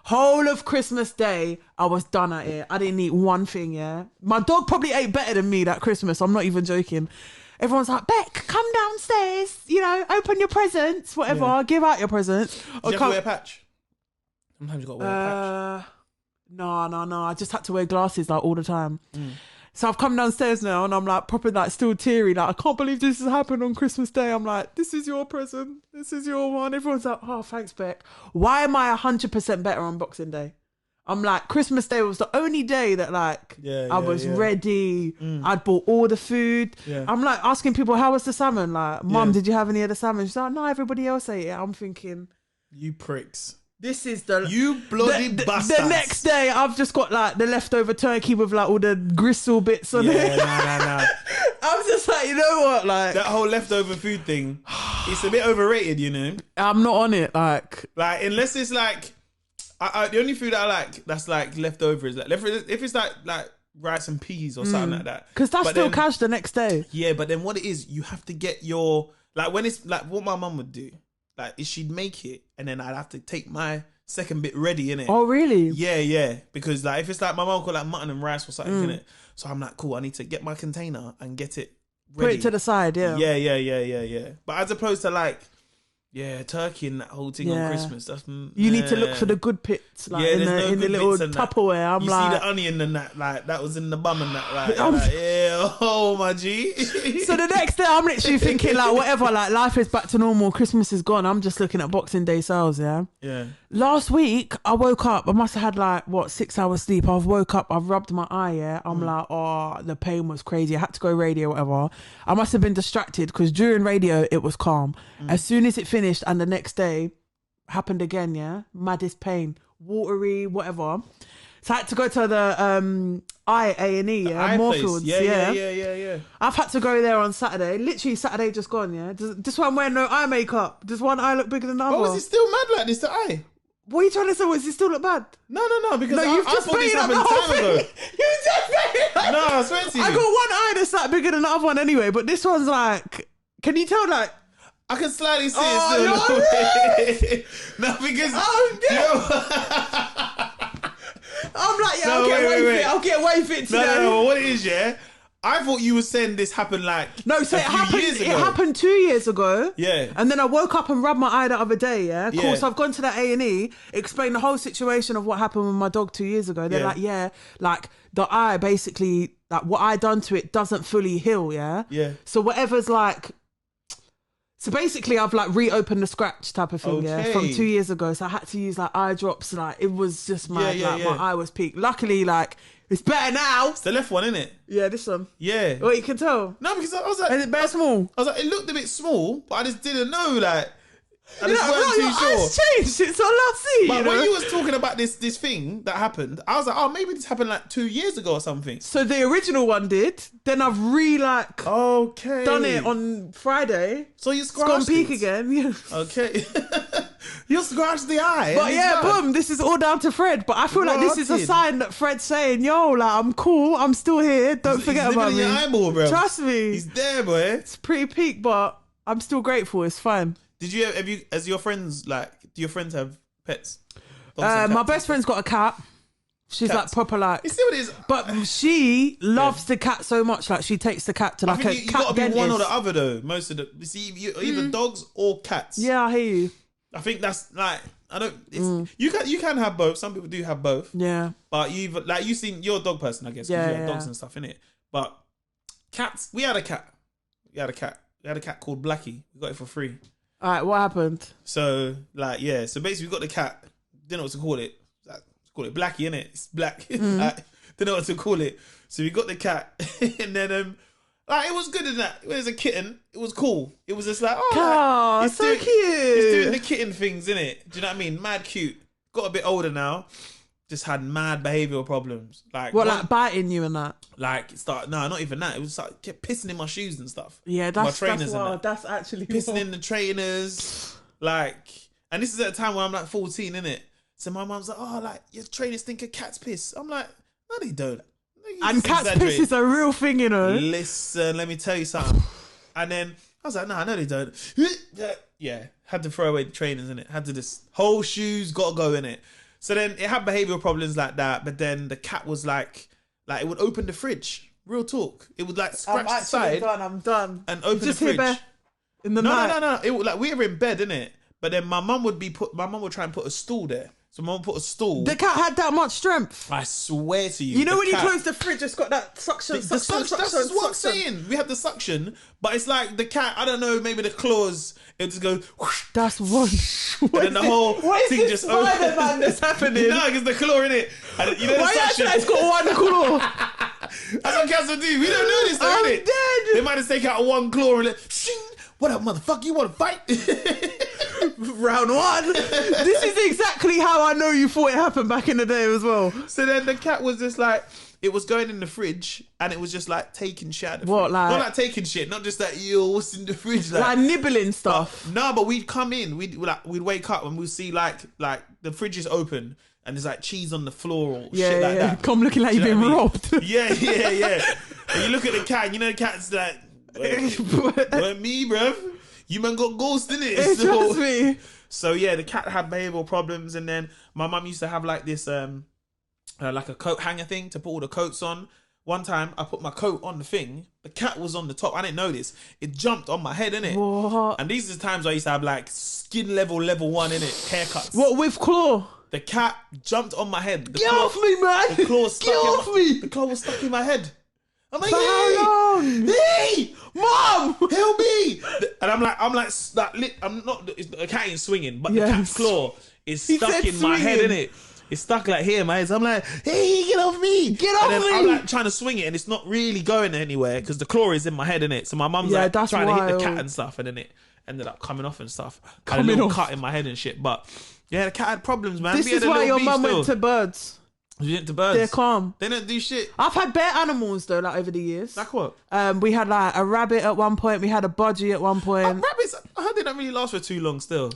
Whole of Christmas Day, I was done at it. I didn't eat one thing, My dog probably ate better than me that Christmas. I'm not even joking. Everyone's like, Beck, come downstairs, open your presents, whatever, give out your presents. Did you have to wear a patch? Sometimes you got to wear a patch. No. I just had to wear glasses like all the time. So I've come downstairs now and I'm like proper like still teary. Like, I can't believe this has happened on Christmas Day. I'm like, this is your present. This is your one. Everyone's like, oh, thanks, Beck. Why am I 100% better on Boxing Day? I'm like, Christmas Day was the only day that like I was ready. I'd bought all the food. I'm like asking people, how was the salmon? Like, Mum, did you have any of the salmon? She's like, no, everybody else ate it. I'm thinking, you pricks. This is the... You bloody bastards. The next day, I've just got like the leftover turkey with like all the gristle bits on it. Nah. I'm just like, you know what? Like... That whole leftover food thing, it's a bit overrated, I'm not on it, like... Like, unless it's like... the only food that I like that's like leftover is like... If it's like rice and peas or something like that. Because that's still cash the next day. Yeah, but then what it is, you have to get your... Like, when it's... Like, what my mum would do... Like, she'd make it, and then I'd have to take my second bit ready, innit? Oh, really? Yeah. Because, like, if it's like my mum called like mutton and rice or something, innit? So I'm like, cool, I need to get my container and get it ready. Put it to the side, yeah. Yeah. But as opposed to, like, turkey and that whole thing on Christmas. That's you need to look for the good bits, like in the little Tupperware. I'm you like, see the onion and that, like that was in the bum and that, like my G. So the next day, I'm literally thinking like, whatever, like life is back to normal. Christmas is gone. I'm just looking at Boxing Day sales, Yeah. Last week, I woke up. I must have had like, 6 hours sleep. I woke up, I've rubbed my eye, yeah. I'm like, oh, the pain was crazy. I had to go radio, whatever. I must have been distracted because during radio, it was calm. As soon as it finished and the next day, happened again, yeah. Maddest pain, watery, whatever. So I had to go to the eye A&E, yeah, Moorfields. Yeah. I've had to go there on Saturday. Literally, Saturday just gone, yeah. Just why I'm wearing no eye makeup. Does one eye look bigger than the other? Oh, is it still mad like this, the eye? What are you trying to say? Does it still look bad? No, because you've just I thought this happened time ago. You just made it up. No, I swear to you. I got one eye that's like bigger than the other one anyway, but this one's like, can you tell like? I can slightly see it still. No, because... I'm like, yeah, I'll get away with it today. No, what it is, yeah? I thought you were saying this happened like no, so it happened 2 years ago. Yeah. And then I woke up and rubbed my eye the other day, yeah? Yeah. Cool, so I've gone to that A&E, explained the whole situation of what happened with my dog 2 years ago. They're like, the eye basically, like what I done to it doesn't fully heal, yeah? Yeah. So whatever's like... So basically, I've like reopened the scratch type of thing, yeah, from 2 years ago. So I had to use like eye drops. Like it was just mad. My eye was peaked. Luckily, like it's better now. It's the left one, isn't it? Yeah, this one. Yeah. Well, you can tell. No, because I was like, is it bare small? I was like, it looked a bit small, but I just didn't know. Like, I you just know, weren't too your sure. eyes changed. It's all I see. But you know? when you was talking about this thing that happened, I was like, oh, maybe this happened like 2 years ago or something. So the original one did. Then I've done it on Friday. So you scratched it's gone peak again. Yeah. Okay. You scratched the eye. But yeah, boom, this is all down to Fred. But I feel like this is a sign that Fred's saying, yo, like, I'm cool. I'm still here. Don't forget about me. He's living in your eyeball, bro. Trust me. He's there, boy. It's pretty peak, but I'm still grateful. It's fine. Did you have you as your friends like? Do your friends have pets? My best friend's got a cat. She's like proper like. You see what it is? But she loves the cat so much. Like she takes the cat to like a cat you gotta dentist. be one or the other though. Most of the either dogs or cats. Yeah, I hear you. I think that's like I don't. It's, you can have both. Some people do have both. Yeah. But you've seen you're a dog person, I guess. Yeah. You have dogs and stuff in it. But cats. We had a cat. We had a cat called Blackie. We got it for free. All right, what happened? So, like, yeah. So, basically, we got the cat. Didn't know what to call it. Like, call it Blackie, innit? It's black. Like, didn't know what to call it. So, we got the cat. And then, like, it was good in that. It was a kitten. It was cool. It was just like, oh, like, so cute. It's doing the kitten things, innit? Do you know what I mean? Mad cute. Got a bit older now. Just had mad behavioural problems. Like like biting you and that? Like no, not even that. It was like kept pissing in my shoes and stuff. Yeah, that's wild. That's actually pissing in the trainers. Like, and this is at a time when I'm like 14, innit? So my mum's like, oh, like your trainers think a cat's piss. I'm like, no, they don't. And cat's piss is a real thing, you know. Listen, let me tell you something. And then I was like, no, I know they don't. Yeah, had to throw away the trainers, innit? Had to just whole shoes, gotta go in it. So then it had behavioural problems like that, but then the cat was like it would open the fridge. Real talk. It would like scratch the side. I'm done. And open the fridge. In the night. No. It would, like we were in bed, innit? But then my mum would try and put a stool there. So my mum put a stool. The cat had that much strength. I swear to you. You know when you close the fridge, it's got that suction. That's what I'm saying. We have the suction, but it's like the cat. I don't know. Maybe the claws. It just goes. Whoosh, that's one. And then the whole thing just opens. Spider-Man that's happening? No, because the claw in it. And you know why the suction. It's got one claw. That's what cats will do. We don't know this, though, I'm innit? dead. They might just take out one claw and like, shing. What up, motherfucker? You want to fight? Round one. This is exactly how I know you thought it happened back in the day as well. So then the cat was just like, it was going in the fridge and it was just like taking shit out of the what, fridge. like? Not like taking shit, not just like, yo, what's in the fridge? Like nibbling stuff. No, but we'd come in, we'd wake up and we'd see like the fridge is open and there's like cheese on the floor or shit like that. Come looking like you've been robbed. Yeah. And you look at the cat and you know the cat's like, what me, bruv? You man got ghost in it. Trust me. So yeah, the cat had behavioural problems, and then my mum used to have like this like a coat hanger thing to put all the coats on. One time I put my coat on the thing, the cat was on the top. I didn't know this. It jumped on my head, innit? What? And these are the times I used to have like skin level 1 innit, haircuts. What, with claw? The cat jumped on my head. Get off me, man! The claw was stuck Get off me! The claw was stuck in my head. I'm like, for how long? Hey, Mom, help me! And I'm not. The cat ain't swinging, but the cat's claw is stuck in my head, innit? It's stuck like here in my head. So I'm like, hey, get off me. Get off me. I'm like trying to swing it and it's not really going anywhere because the claw is in my head, innit? So my mum's like trying to hit the cat and stuff, and then it ended up coming off and stuff. Had a little cut in my head and shit. But yeah, the cat had problems, man. This is why your mum went to birds. You went to birds? They're calm. They don't do shit. I've had bare animals though, like over the years. Like what? We had like a rabbit at one point. We had a budgie at one point. Rabbits, I heard they don't really last for too long still.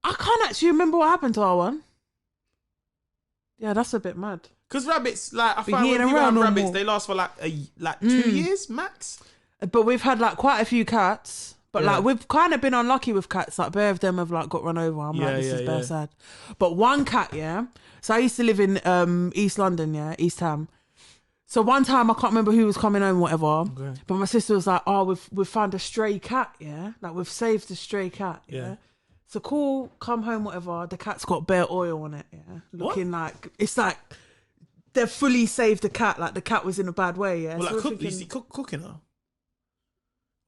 I can't actually remember what happened to our one. Yeah, that's a bit mad. Because rabbits, like I find when people have rabbits, they last for like 2 years max. But we've had like quite a few cats. But like we've kind of been unlucky with cats. Like bare of them have like got run over. I'm like, this is bare sad. But one cat, So I used to live in East London, East Ham. So one time I can't remember who was coming home, whatever. Okay. But my sister was like, "Oh, we've found a stray cat, Like we've saved a stray cat, So cool, come home, whatever. The cat's got bare oil on it, Looking like it's like they've fully saved the cat. Like the cat was in a bad way, Well, so like you see cooking her?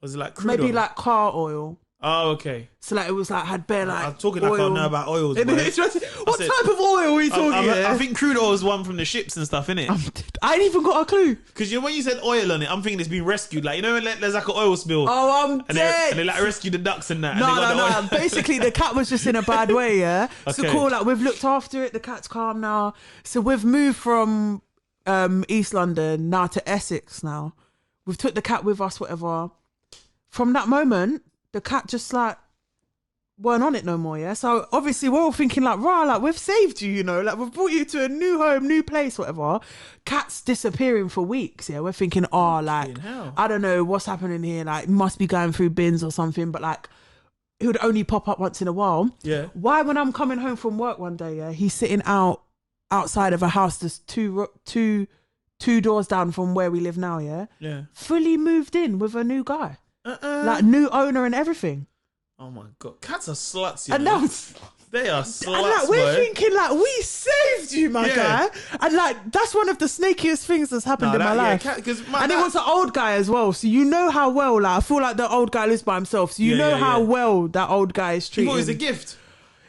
Was it like crude maybe oil? like car oil? Oh, okay. So like it was like had bare like I'm talking oil. like I don't know about oils. What type of oil are we talking? I think crude oil is one from the ships and stuff, innit? I ain't even got a clue. Because when you said oil on it, I'm thinking it's been rescued. Like, you know, when there's like an oil spill. Oh, I'm dead. And they like rescue the ducks and that. No. Basically, the cat was just in a bad way, Okay. So cool, like we've looked after it. The cat's calm now. So we've moved from East London now to Essex now. We've took the cat with us, whatever. From that moment, the cat just like weren't on it no more, So obviously we're all thinking like, rah, like we've saved you, like we've brought you to a new home, new place, whatever. Cat's disappearing for weeks, We're thinking, like, I don't know what's happening here, like must be going through bins or something, but like it would only pop up once in a while. Yeah. Why when I'm coming home from work one day, he's sitting outside of a house that's two doors down from where we live now, Yeah. Fully moved in with a new guy. Like new owner and everything. Oh my God. Cats are sluts, and they are sluts, and like we're thinking like we saved you, my guy. And like that's one of the snakiest things that's happened in my life. And it was an old guy as well. So you know how well, like I feel like the old guy lives by himself. So you know how well that old guy is treated. It was a gift.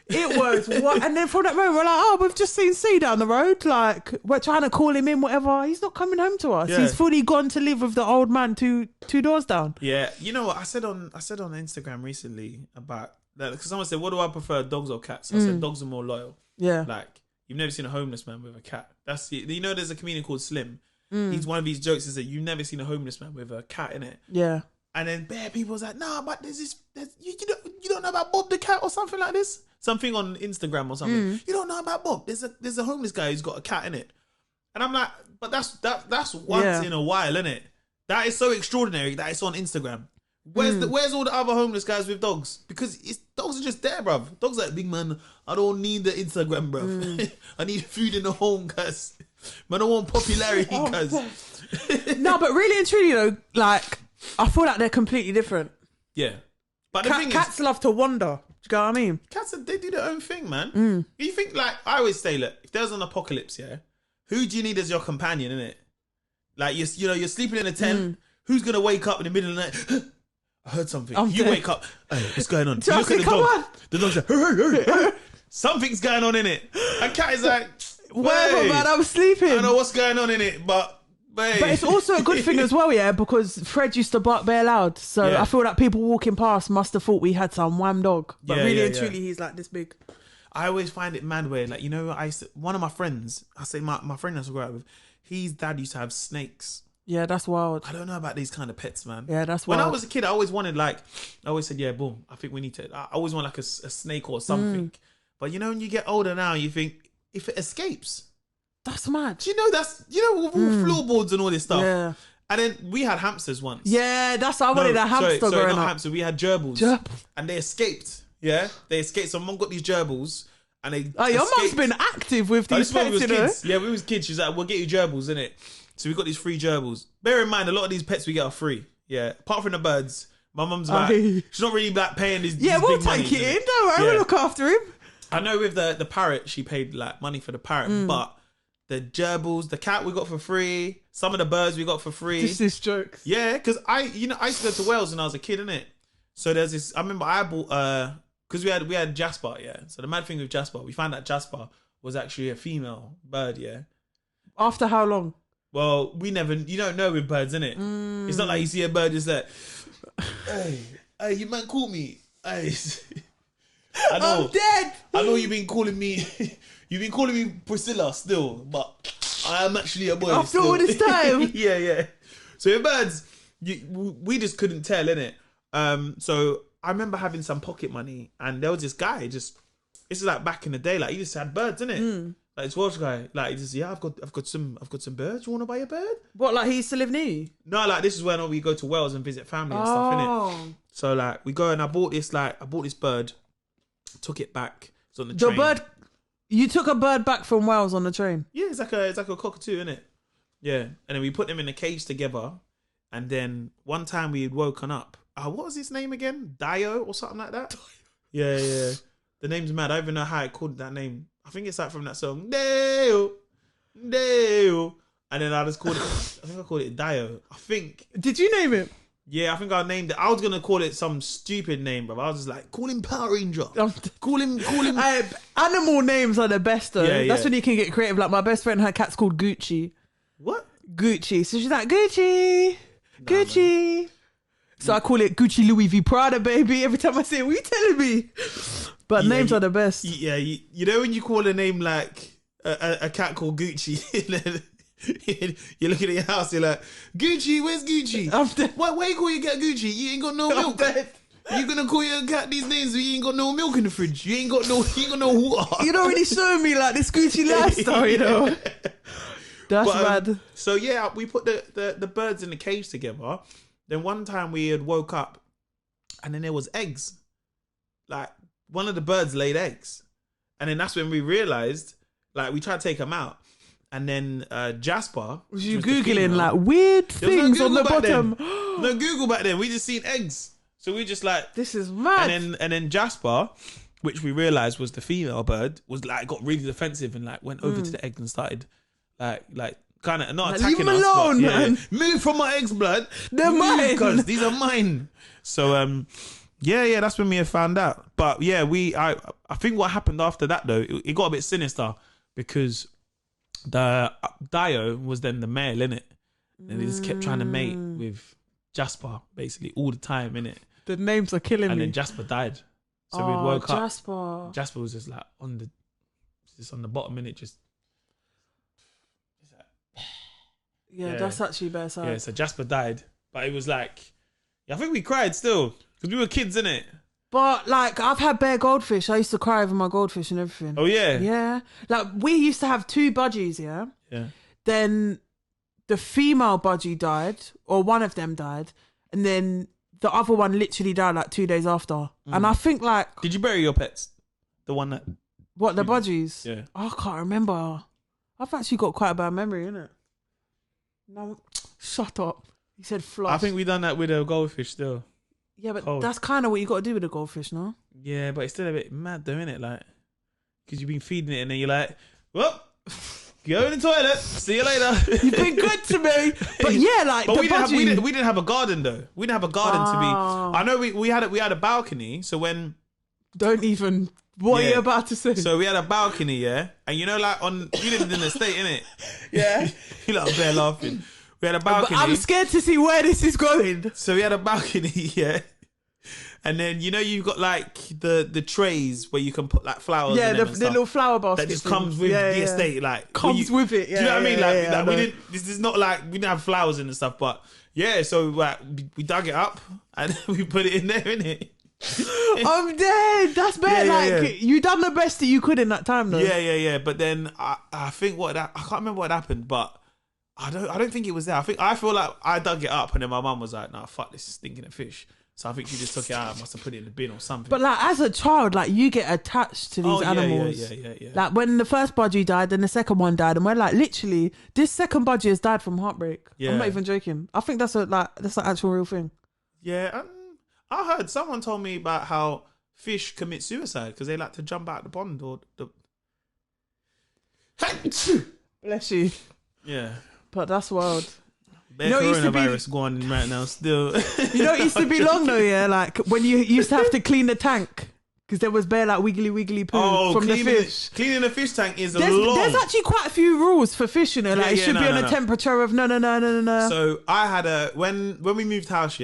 It was what, and then from that moment we're like, we've just seen C down the road, like we're trying to call him in, whatever. He's not coming home to us. He's fully gone to live with the old man two doors down. Yeah, you know what I said on Instagram recently about that, because someone said, what do I prefer, dogs or cats? I said dogs are more loyal. Yeah, like you've never seen a homeless man with a cat. That's there's a comedian called Slim. He's one of his jokes is that you've never seen a homeless man with a cat in it. Yeah. And then bare people was like, nah, but you don't know about Bob the cat or something like this. Something on Instagram or something. You don't know about Bob. There's a homeless guy who's got a cat in it. And I'm like, but that's once in a while, innit? That is so extraordinary that it's on Instagram. Where's all the other homeless guys with dogs? Because dogs are just there, bruv. Dogs are like, big man, I don't need the Instagram, bruv. I need food in the home, cuz. Man, I don't want popularity, cuz. No, but really and truly though, like I feel like they're completely different. Yeah. But the thing cats love to wander. Do you know what I mean? Cats, they do their own thing, man. You think, like, I always say, look, if there's an apocalypse, who do you need as your companion, innit? Like, you're sleeping in a tent. Who's going to wake up in the middle of the night? I heard something. Wake up. Hey, what's going on? You look at the dog. The dog's like, hey. Something's going on in it. And cat is like, whatever, man, I'm sleeping. I don't know what's going on in it, but it's also a good thing as well, because Fred used to bark bare loud. So I feel like people walking past must have thought we had some wham dog. But really and truly, he's like this big. I always find it mad where, like, one of my friends, I say my friend that's grew up with, his dad used to have snakes. Yeah, that's wild. I don't know about these kind of pets, man. Yeah, that's wild. When I was a kid, I always wanted, like, I always said, boom, I think we need to, I always want like a snake or something. But when you get older now, you think, if it escapes. That's mad. With all floorboards and all this stuff. Yeah. And then we had hamsters once. Yeah, that's how I wanted a hamster growing not up. Hamster, we had gerbils. And they escaped. Yeah, they escaped. So mum got these gerbils and they your mum's been active with these pets, kids. Yeah, we was kids. She's like, we'll get you gerbils, innit? So we got these free gerbils. Bear in mind, a lot of these pets we get are free. Yeah, apart from the birds. My mum's like, she's not really like paying these we'll big take it in. Don't worry, we'll look after him. I know with the parrot, she paid like money for the parrot, but the gerbils, the cat we got for free. Some of the birds we got for free. This is jokes. Yeah, because I used to go to Wales when I was a kid, innit? So there's this. I remember I bought because we had Jasper, yeah. So the mad thing with Jasper, we found out Jasper was actually a female bird, yeah. After how long? Well, you don't know with birds, innit? It's not like you see a bird just like, hey, you man caught me. Hey. I know. I'm dead. I know you've been calling me Priscilla still, but I am actually a boy. After all this time. yeah. So with birds, we just couldn't tell, innit? So I remember having some pocket money, and there was this guy. This is like back in the day. Like he just had birds, innit? Like this Welsh guy. Like he just I've got some birds. You want to buy a bird? What? Like he used to live near you? No, like this is when we go to Wales and visit family and stuff, innit? So like we go and I bought this bird, took it back. It's on the train. The bird. You took a bird back from Wales on the train? Yeah, it's like a cockatoo, innit? Yeah, and then we put them in a cage together, and then one time we had woken up. What was his name again? Dio or something like that? Yeah. The name's mad. I don't even know how it called that name. I think it's like from that song, Dio. And then I just called it, I think I called it Dio. I think. Did you name it? Yeah, I think I named it. I was going to call it some stupid name, but I was just like, call him Power Ranger. Call him. Animal names are the best though. Yeah. That's when you can get creative. Like my best friend, her cat's called Gucci. What? Gucci. So she's like, Gucci. Man. So I call it Gucci Louis V Prada, baby. Every time I say it, what are you telling me? But names are the best. Yeah, you know when you call a name like a cat called Gucci, you're looking at your house, you're like, Gucci, where's Gucci? Why you call your cat Gucci? You ain't got no milk. You gonna call your cat these names when you ain't got no milk in the fridge? You ain't got no water. You don't really show me like this Gucci lifestyle, you know. That's bad. So yeah, we put the birds in the cage together. Then one time we had woke up, and then there was eggs. Like one of the birds laid eggs, and then that's when we realized. Like we tried to take them out, and then Jasper. Was you googling like weird things on the bottom? No Google back then. We just seen eggs, so we just like this is mad. And then Jasper, which we realized was the female bird, was like got really defensive and like went over to the egg and started like kind of not attacking leave them alone, man. Move from my eggs, blood. They're mine, because these are mine. So yeah, that's when we had found out. But yeah, I think what happened after that though, it got a bit sinister because the Dio was then the male, innit? And they just kept trying to mate with Jasper basically all the time, innit? The names are killing me. And then Jasper died. So we woke up. Jasper was just like on the bottom, innit? Just yeah, that's actually better side. Yeah, so Jasper died. But it was like, I think we cried still. Because we were kids, innit? But like, I've had bare goldfish. I used to cry over my goldfish and everything. Oh, yeah? Yeah. Like, we used to have 2 budgies, yeah? Yeah. Then the female budgie died, or one of them died. And then the other one literally died like 2 days after. And I think like... Did you bury your pets? The one that... What, the budgies? Yeah. I can't remember. I've actually got quite a bad memory, innit? No, shut up. He said flush. I think we done that with a goldfish still. Yeah, but that's kind of what you got to do with a goldfish, no? Yeah, but it's still a bit mad though, innit? Like, because you've been feeding it and then you're like, well, go in the toilet. See you later. You've been good to me. But yeah, like, but we didn't have a garden though. We didn't have a garden to be. I know we had a balcony. So when don't even. What are you about to say? So we had a balcony, yeah, and you know, like you lived in the estate, innit? Yeah. You lot there laughing. We had a balcony. But I'm scared to see where this is going. So we had a balcony, yeah. And then you know you've got like the trays where you can put like flowers. Yeah, the little flower basket that just comes with the estate, like comes with it. Yeah, do you know what I mean? Like we didn't. This is not like we didn't have flowers in and stuff, but yeah. So we dug it up and we put it in there, innit? I'm dead. That's better. You done the best that you could in that time, though. Yeah. But then I think I can't remember what happened, but I don't think it was there. I feel like I dug it up, and then my mum was like, "Nah, fuck this, is stinking of fish." So I think she just took it out and must have put it in the bin or something. But like as a child, like you get attached to these animals. Yeah. Like when the first budgie died, then the second one died, and we're like, literally, this second budgie has died from heartbreak. Yeah. I'm not even joking. I think that's an actual real thing. Yeah. I heard someone told me about how fish commit suicide because they like to jump out the pond or the. Bless you. Yeah. But that's wild. There's coronavirus going on right now still. You know, it used to be long though, yeah? Like when you used to have to clean the tank. Because there was bare like wiggly poo from the fish. Cleaning the fish tank is long. There's actually quite a few rules for fish, you know. Like it should be on a temperature of no. So I had when we moved house,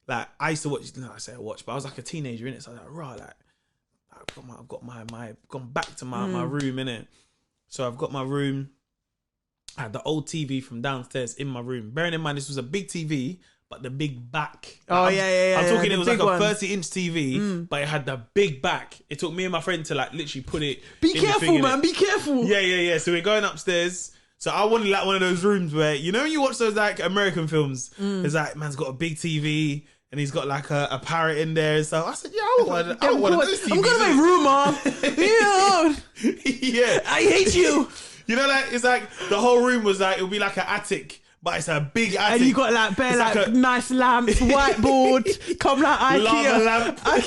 like I used to watch. No, I say I watched, but I was like a teenager in it. So I was like, right, like I've got my gone back to my room in it. So I've got my room. I had the old TV from downstairs in my room. Bearing in mind this was a big TV. But the big back. Oh, yeah. I'm talking, it was like a 30-inch TV, but it had the big back. It took me and my friend to like literally put it. Be careful, man. Be careful. Yeah. So we're going upstairs. So I wanted like one of those rooms where, you know, when you watch those like American films, it's like, man's got a big TV and he's got like a parrot in there and stuff. I said, yeah, I want one of those TVs. I'm going to make room, Mom. Yeah. I hate you. You know, like, it's like the whole room was like, it would be like an attic. But it's a big attic. And you got like bare like nice lamps, whiteboard, come like IKEA. Lava lamp. I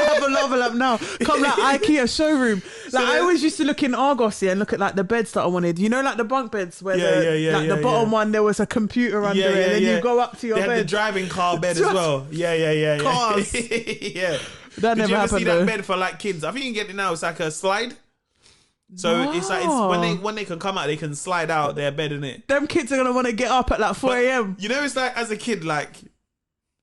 have a lava lamp now. Come like IKEA showroom. Like I always used to look in Argos and look at like the beds that I wanted. You know, like the bunk beds where the bottom one there was a computer under it, and then you go up to your bed. They had the driving car bed as well. Yeah. Cars. Yeah. That never happened. Did you ever see that bed for like kids? I think you can get it now. It's like a slide. So it's like when they can come out, they can slide out their bed in it. Them kids are gonna want to get up at like 4 a.m. You know, it's like as a kid, like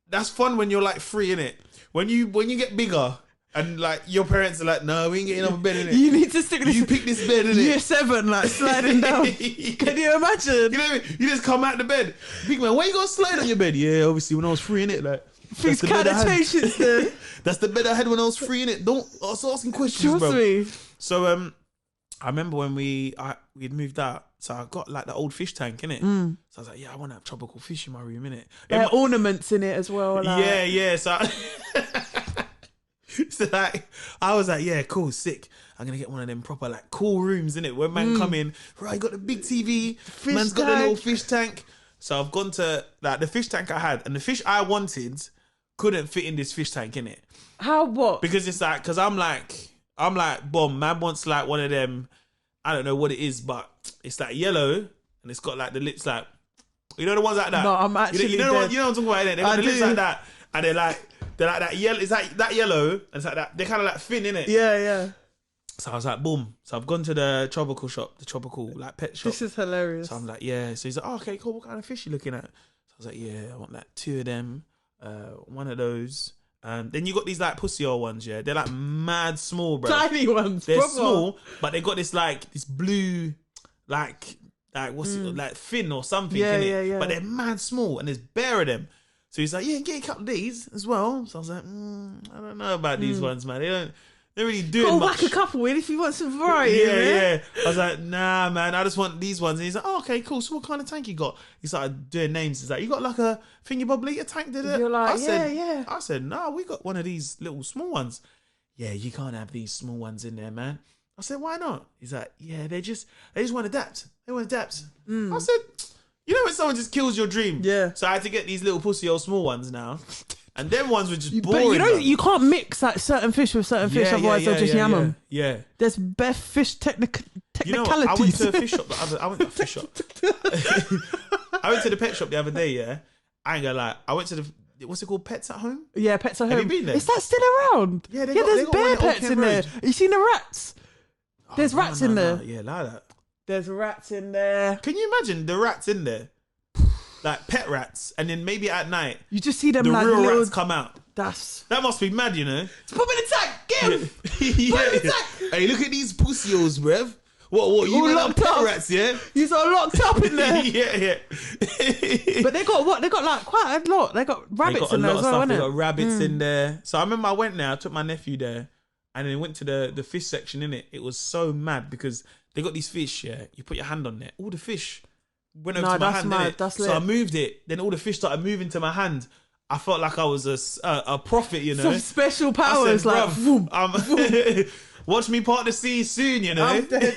that's fun when you're like free in it. When you get bigger and like your parents are like, no, we ain't getting up a bed in it. You need to stick. You pick this bed in it. Year 7, like sliding down. Can you imagine? You know what I mean? You just come out the bed, big man. Why you gonna slide on your bed? Yeah, obviously when I was free in it, like. Things connotations there. That's the bed I had when I was free in it. Don't ask asking questions, Trust me. So I remember when we'd moved out, so I got like the old fish tank in it. So I was like, yeah, I want to have tropical fish in my room, innit? There are ornaments in it as well. Like. Yeah. So like, I was like, yeah, cool, sick. I'm gonna get one of them proper like cool rooms, innit? Where man come in, right? Got the big TV, man's got the little fish tank. So I've gone to like the fish tank I had, and the fish I wanted couldn't fit in this fish tank, innit? How what? Because it's like, I'm like, bomb, man wants like one of them, I don't know what it is, but it's like yellow and it's got like the lips like, you know the ones like that? No, I'm actually you know what I'm talking about, innit? They got the lips like that and they're like that yellow, it's like that yellow and it's like that, they're kind of like thin, innit? Yeah. So I was like, boom. So I've gone to the tropical shop, the tropical like pet shop. This is hilarious. So I'm like, yeah. So he's like, oh, okay, cool. What kind of fish you looking at? So I was like, yeah, I want like 2 of them, one of those. Then you got these like pussy old ones, yeah. They're like mad small, bro. Tiny ones. They're small, but they got this like this blue, like what's it like fin or something. Yeah. But they're mad small, and there's bare of them. So he's like, yeah, get a couple of these as well. So I was like, I don't know about these ones, man. They really do much. Whack a couple in if you want some variety. Yeah. I was like, nah, man, I just want these ones. And he's like, oh, okay, cool. So what kind of tank you got? He started doing names. He's like, you got like a thingy bob liter tank, did it? You're like, yeah. I said, no, we got one of these little small ones. Yeah, you can't have these small ones in there, man. I said, why not? He's like, yeah, they just want to adapt. They want to adapt. I said, you know when someone just kills your dream? Yeah. So I had to get these little pussy old small ones now. And them ones were just boring. But you know, you can't mix like certain fish with certain fish, otherwise they'll just yam them. Yeah. There's best fish technicalities. You know what? I went to a fish shop I went to the pet shop the other day, yeah. I ain't gonna lie. I went to the, what's it called? Pets at Home? Yeah, Pets at Home. Have you been there? Is that still around? Yeah, there's bear pets in there. You seen the rats? There's rats in there. Yeah, like that. There's rats in there. Can you imagine the rats in there? Like pet rats, and then maybe at night you just see them the like real little rats come out. That must be mad, you know. Put me in the tank, get him. Put me in the tank. Hey, look at these pussios, bruv. What? You got pet rats, yeah? You're so locked up in there. Yeah. But they got what? They got like quite a lot. They got rabbits in there as well, They got rabbits in there. So I remember I went there. I took my nephew there, and then went to the fish section in it. It was so mad because they got these fish. Yeah, you put your hand on it, all the fish went over to my hand. That's so I moved it. Then all the fish started moving to my hand. I felt like I was a prophet, you know. Some special powers, said, like vroom, watch me part the sea soon, you know. I'm dead.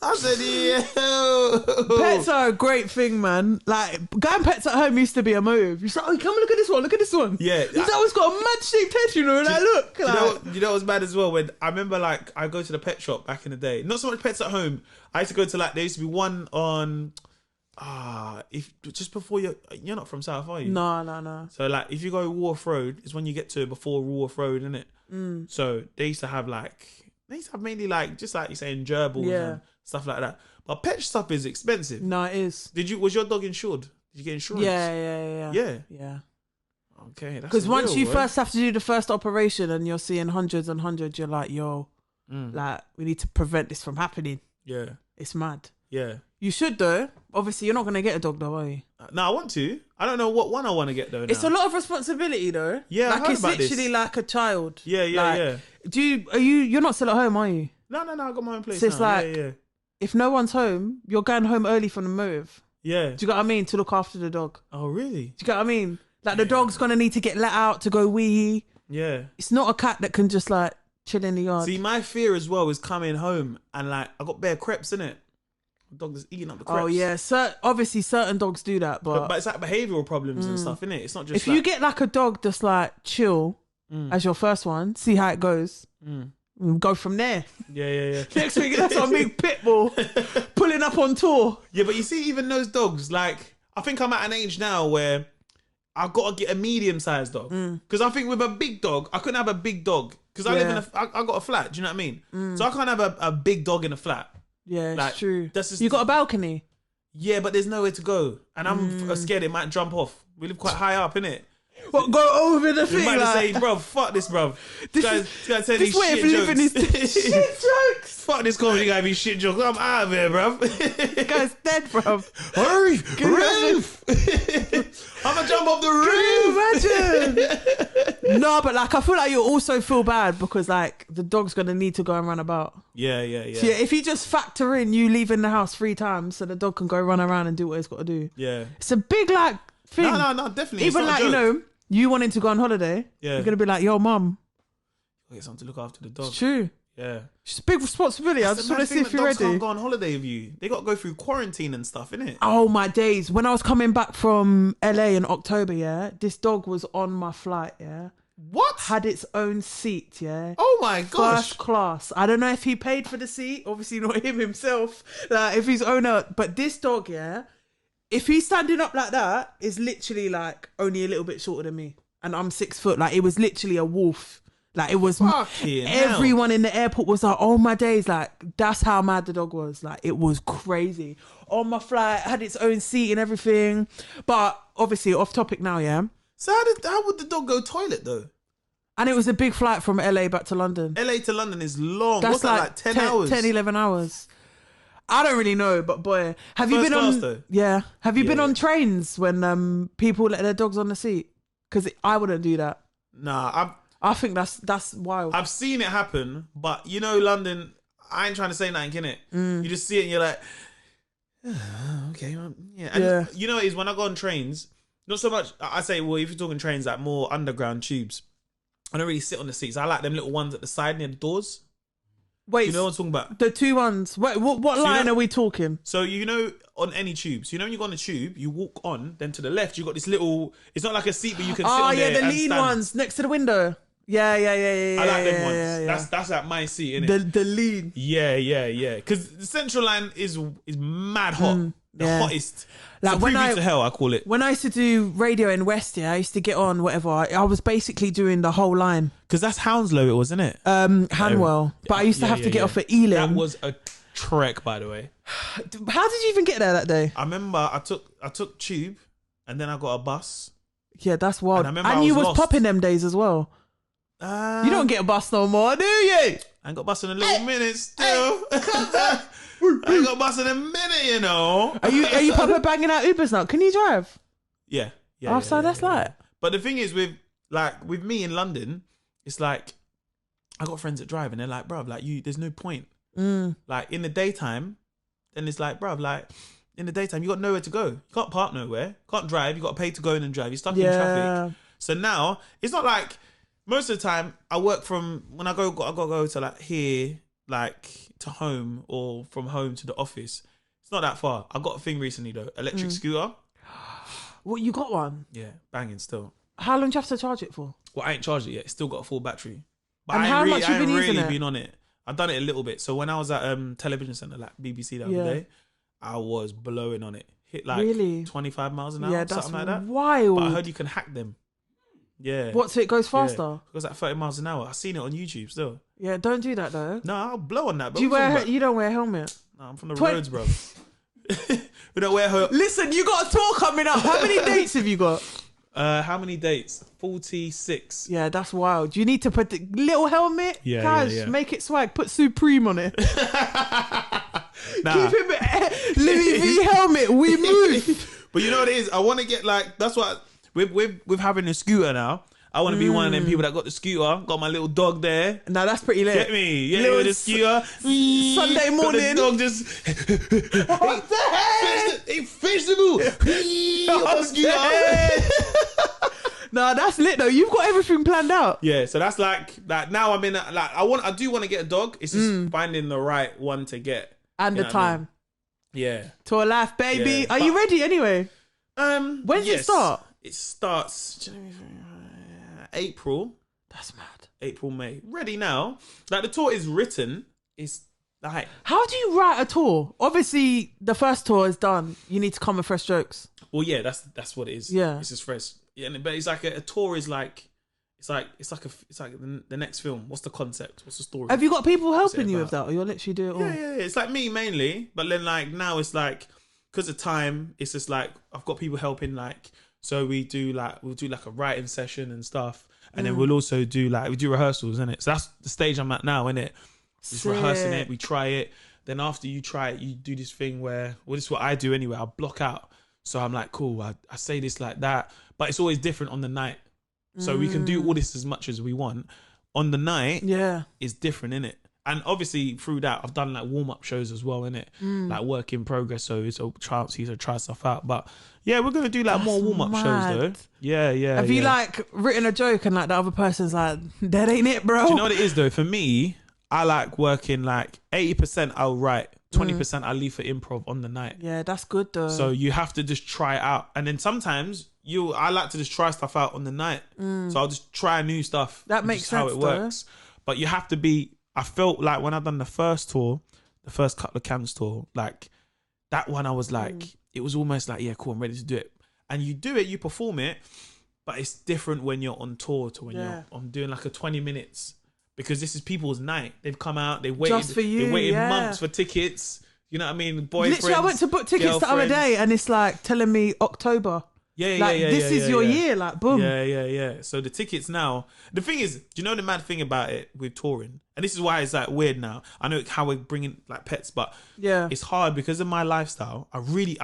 I said, yo. Pets are a great thing, man. Like, going Pets at Home used to be a move. You're like, oh, come look at this one, look at this one. Yeah. He's always got a mad shaped head, you know, and I look. You know what was mad as well? When I remember, like, I go to the pet shop back in the day. Not so much Pets at Home. I used to go to, like, there used to be one on, if just before you're not from South, are you? No. So like, if you go Wharf Road, it's when you get to before Wharf Road, isn't it? So they used to have mainly like, just like you're saying, gerbils and stuff like that. But pet stuff is expensive. No, it is. Was your dog insured? Did you get insurance? Yeah. Okay, because once you first have to do the first operation and you're seeing hundreds and hundreds, you're like, yo, like, we need to prevent this from happening. Yeah, it's mad. Yeah, you should though. Obviously, you're not gonna get a dog though, are you? No, I want to. I don't know what one I want to get though. Now. It's a lot of responsibility though. Yeah, like, I heard it's about literally this. Like a child. Yeah. You're not still at home, are you? No, I got my own place. So it's like, if no one's home, you're going home early from the move. Yeah. Do you get what I mean? To look after the dog. Oh, really? Do you get what I mean? Like, the dog's gonna need to get let out to go wee. Yeah. It's not a cat that can just like chill in the yard. See, my fear as well is coming home and like, I got bare crepes in it. The dog is eating up the crepes. Oh yeah, obviously certain dogs do that, but it's like behavioural problems and stuff, innit? It's not just if you get like a dog that's like chill as your first one, see how it goes. Go from there. Yeah. Next week, that's our big pit bull pulling up on tour. Yeah, but you see, even those dogs, like, I think I'm at an age now where I've got to get a medium-sized dog. Because I think with a big dog, I couldn't have a big dog. Because I live in I got a flat, do you know what I mean? So I can't have a big dog in a flat. Yeah, like, it's true. That's just, you got a balcony? Yeah, but there's nowhere to go. And I'm scared it might jump off. We live quite high up, innit? What, go over the thing? You might like... say, bro, fuck this, bro. This guy's saying these way shit of jokes. living is shit jokes. Fuck this comedy guy, be shit jokes. I'm out of here, bro. The guy's dead, bro. Hurry, roof. I'm gonna jump off the roof. Can you imagine? No, but like, I feel like you also feel bad because like the dog's gonna need to go and run about. Yeah. So yeah, if you just factor in you leaving the house 3 times so the dog can go run around and do what it's got to do. Yeah. It's a big like thing. No, definitely. Even like, you know, you wanting to go on holiday, you're going to be like, yo, mum. Get something to look after the dog. It's true. Yeah. It's a big responsibility. I just want to see if you're ready. Dogs can't go on holiday with you. They got to go through quarantine and stuff, innit? Oh, my days. When I was coming back from LA in October, this dog was on my flight, What? Had its own seat, Oh my gosh. First class. I don't know if he paid for the seat. Obviously not him himself. Like, if he's owner. But this dog, if he's standing up like that, is literally like only a little bit shorter than me. And I'm 6 foot. Like, it was literally a wolf. Like, it was... everyone in the airport was like, oh my days. Like, that's how mad the dog was. Like, it was crazy. On my flight, had its own seat and everything. But obviously, off topic now, So how would the dog go toilet though? And it was a big flight from LA back to London. LA to London is long. That's What's that, like 10 hours? 10, 11 hours. I don't really know, but boy, have you been on? Though? Yeah, have you been on trains when people let their dogs on the seat? Because I wouldn't do that. Nah, I think that's wild. I've seen it happen, but you know, London. I ain't trying to say nothing, innit? You just see it and you're like, okay, yeah. And you know, is when I go on trains, not so much. I say, well, if you're talking trains, like more underground tubes, I don't really sit on the seats. I like them little ones at the side near the doors. Wait, you know what I'm talking about? The 2 ones. Wait, what line are we talking? So you know, on any tubes, you know when you go on the tube, you walk on, then to the left, you got this little. It's not like a seat, but you can sit on there. Oh yeah, the lean ones next to the window. Yeah. I like them ones. Yeah. That's at my seat, innit? The lean. Yeah. Because the central line is mad hot. The hottest. Like when to hell, I call it. When I used to do radio in West, I used to get on whatever. I was basically doing the whole line. Because that's Hounslow, it was, isn't it? Hanwell. But I used to have to get off at Ealing. That was a trek, by the way. How did you even get there that day? I remember I took tube, and then I got a bus. Yeah, that's wild. And you was lost. popping them days as well. You don't get a bus no more, do you? I ain't got bus in a little minute still. I ain't got bus in a minute, you know. Are you proper banging out Ubers now? Can you drive? Yeah. That's like. But the thing is, with me in London, it's like I got friends that drive, and they're like, bruv, like there's no point. Like in the daytime, then it's like, bruv, like in the daytime, you got nowhere to go. You can't park nowhere. Can't drive. You got to pay to go in and drive. You're stuck in traffic. So now it's not like most of the time I work from when I got to go to like here, like to home or from home to the office. It's not that far. I got a thing recently though, electric scooter. What, you got one? Yeah, banging still. How long do you have to charge it for? Well, I ain't charged it yet. It's still got a full battery. But and how much have you been using it? Been on it. I've done it a little bit. So when I was at television centre, like BBC the other day, I was blowing on it. hit like 25 miles an hour, yeah, that's something like that. Wild. But I heard you can hack them. Yeah. What, so it goes faster? Yeah. It goes like 30 miles an hour. I've seen it on YouTube still. Yeah, don't do that though. No, I'll blow on that. But you don't wear a helmet? No, I'm from the roads, bro. We don't wear her. Listen, you got a tour coming up. How many dates have you got? How many dates? 46. Yeah, that's wild. You need to put the little helmet. Yeah, Guys, make it swag. Put Supreme on it. Nah. Keep it Louis V helmet. We move. But you know what it is? I want to get like, that's what, with having a scooter now, I want to be one of them people that got the scooter, got my little dog there. Now that's pretty lit. Get me? Yeah, little with the scooter. Sunday morning. The dog just. What the heck? Hey, vegetable. On the scooter. No, that's lit though. You've got everything planned out. Yeah, so that's like now I'm in like I do want to get a dog. It's just finding the right one to get and the time. I mean? Yeah, tour life, baby. Yeah, Are you ready anyway? When does it start? It starts April. That's mad. April, May. Ready now. Like the tour is written. It's like, how do you write a tour? Obviously, the first tour is done. You need to come with fresh jokes. Well, yeah, that's what it is. Yeah, it's just fresh. Yeah, but it's like a tour is like. It's like the next film. What's the concept? What's the story? Have you got people helping you with that, or you're literally doing it all? Yeah. It's like me mainly, but then like now it's like because of time, it's just like I've got people helping. Like so we'll do like a writing session and stuff, and then we'll also do we do rehearsals, innit? So that's the stage I'm at now, innit? Just rehearsing it, we try it. Then after you try it, you do this thing where this is what I do anyway. I block out. So I'm like, cool. I say this like that, but it's always different on the night. So we can do all this as much as we want. On the night, it's different, innit? And obviously through that, I've done like warm-up shows as well, innit? Like work in progress, so it's a chance to try stuff out. But yeah, we're going to do like more warm-up shows though. Yeah. Have you like written a joke and like the other person's like, that ain't it, bro? Do you know what it is though? For me, I like working like 80% I'll write, 20% I leave for improv on the night. Yeah, that's good though. So you have to just try it out. And then sometimes I like to just try stuff out on the night. So I'll just try new stuff. That makes sense, how it works. But you have to be, I felt like when I've done the first tour, the first couple of camps tour, like that one I was like, it was almost like, yeah, cool, I'm ready to do it. And you do it, you perform it, but it's different when you're on tour to when I'm doing like a 20 minutes. Because this is people's night. They've come out, they waited, just for you, they waited months for tickets. You know what I mean? Boyfriends, literally, I went to book tickets the other day and it's like telling me October. Yeah. This is your year, like boom. Yeah. So the tickets now. The thing is, do you know the mad thing about it with touring? And this is why it's like weird now. I know how we're bringing like pets, but it's hard because of my lifestyle. I really